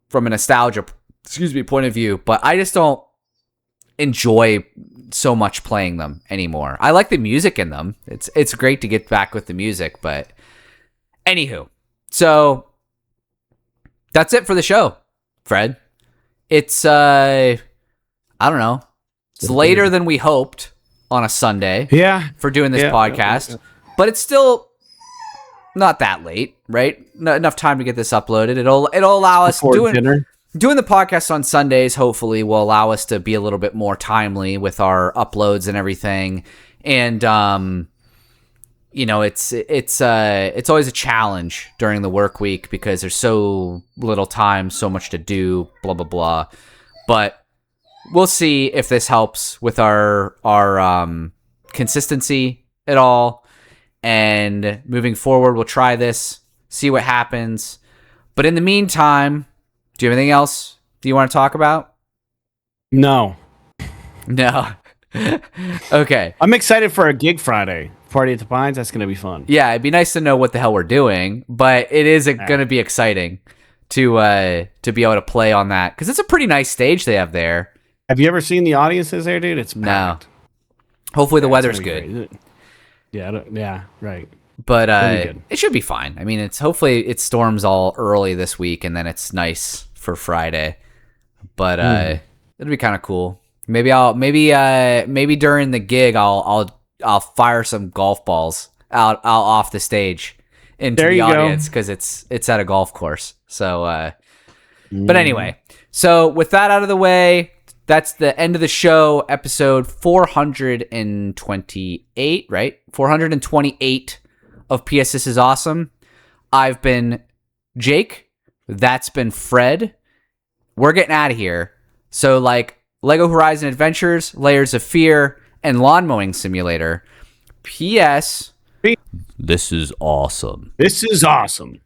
from a nostalgia point of view, but I just don't enjoy so much playing them anymore. I like the music in them. It's great to get back with the music, but anywho. So that's it for the show, Fred. It's I don't know. It's later than we hoped on a Sunday. Yeah. For doing this podcast. But it's still not that late, right? Enough time to get this uploaded. It'll allow us Before dinner. doing the podcast on Sundays. Hopefully, will allow us to be a little bit more timely with our uploads and everything. And it's always a challenge during the work week because there's so little time, so much to do, blah blah blah. But we'll see if this helps with our consistency at all. And moving forward, we'll try this, see what happens. But in the meantime, do you have anything else that you want to talk about? No. Okay. I'm excited for a gig Friday. Party at the Pines. That's going to be fun. Yeah, it'd be nice to know what the hell we're doing, but it is going to be exciting to be able to play on that because it's a pretty nice stage they have there. Have you ever seen the audiences there, dude? It's packed. No. Hopefully the weather's good. Great. Yeah, right. But it should be fine. I mean, hopefully it storms all early this week, and then it's nice for Friday. But it'll be kind of cool. Maybe during the gig I'll fire some golf balls out off the stage into the audience because it's at a golf course. So, but anyway, so with that out of the way. That's the end of the show, episode 428, right? 428 of PS This Is Awesome. I've been Jake. That's been Fred. We're getting out of here. So, like Lego Horizon Adventures, Layers of Fear, and Lawn Mowing Simulator. PS. This is awesome. This is awesome.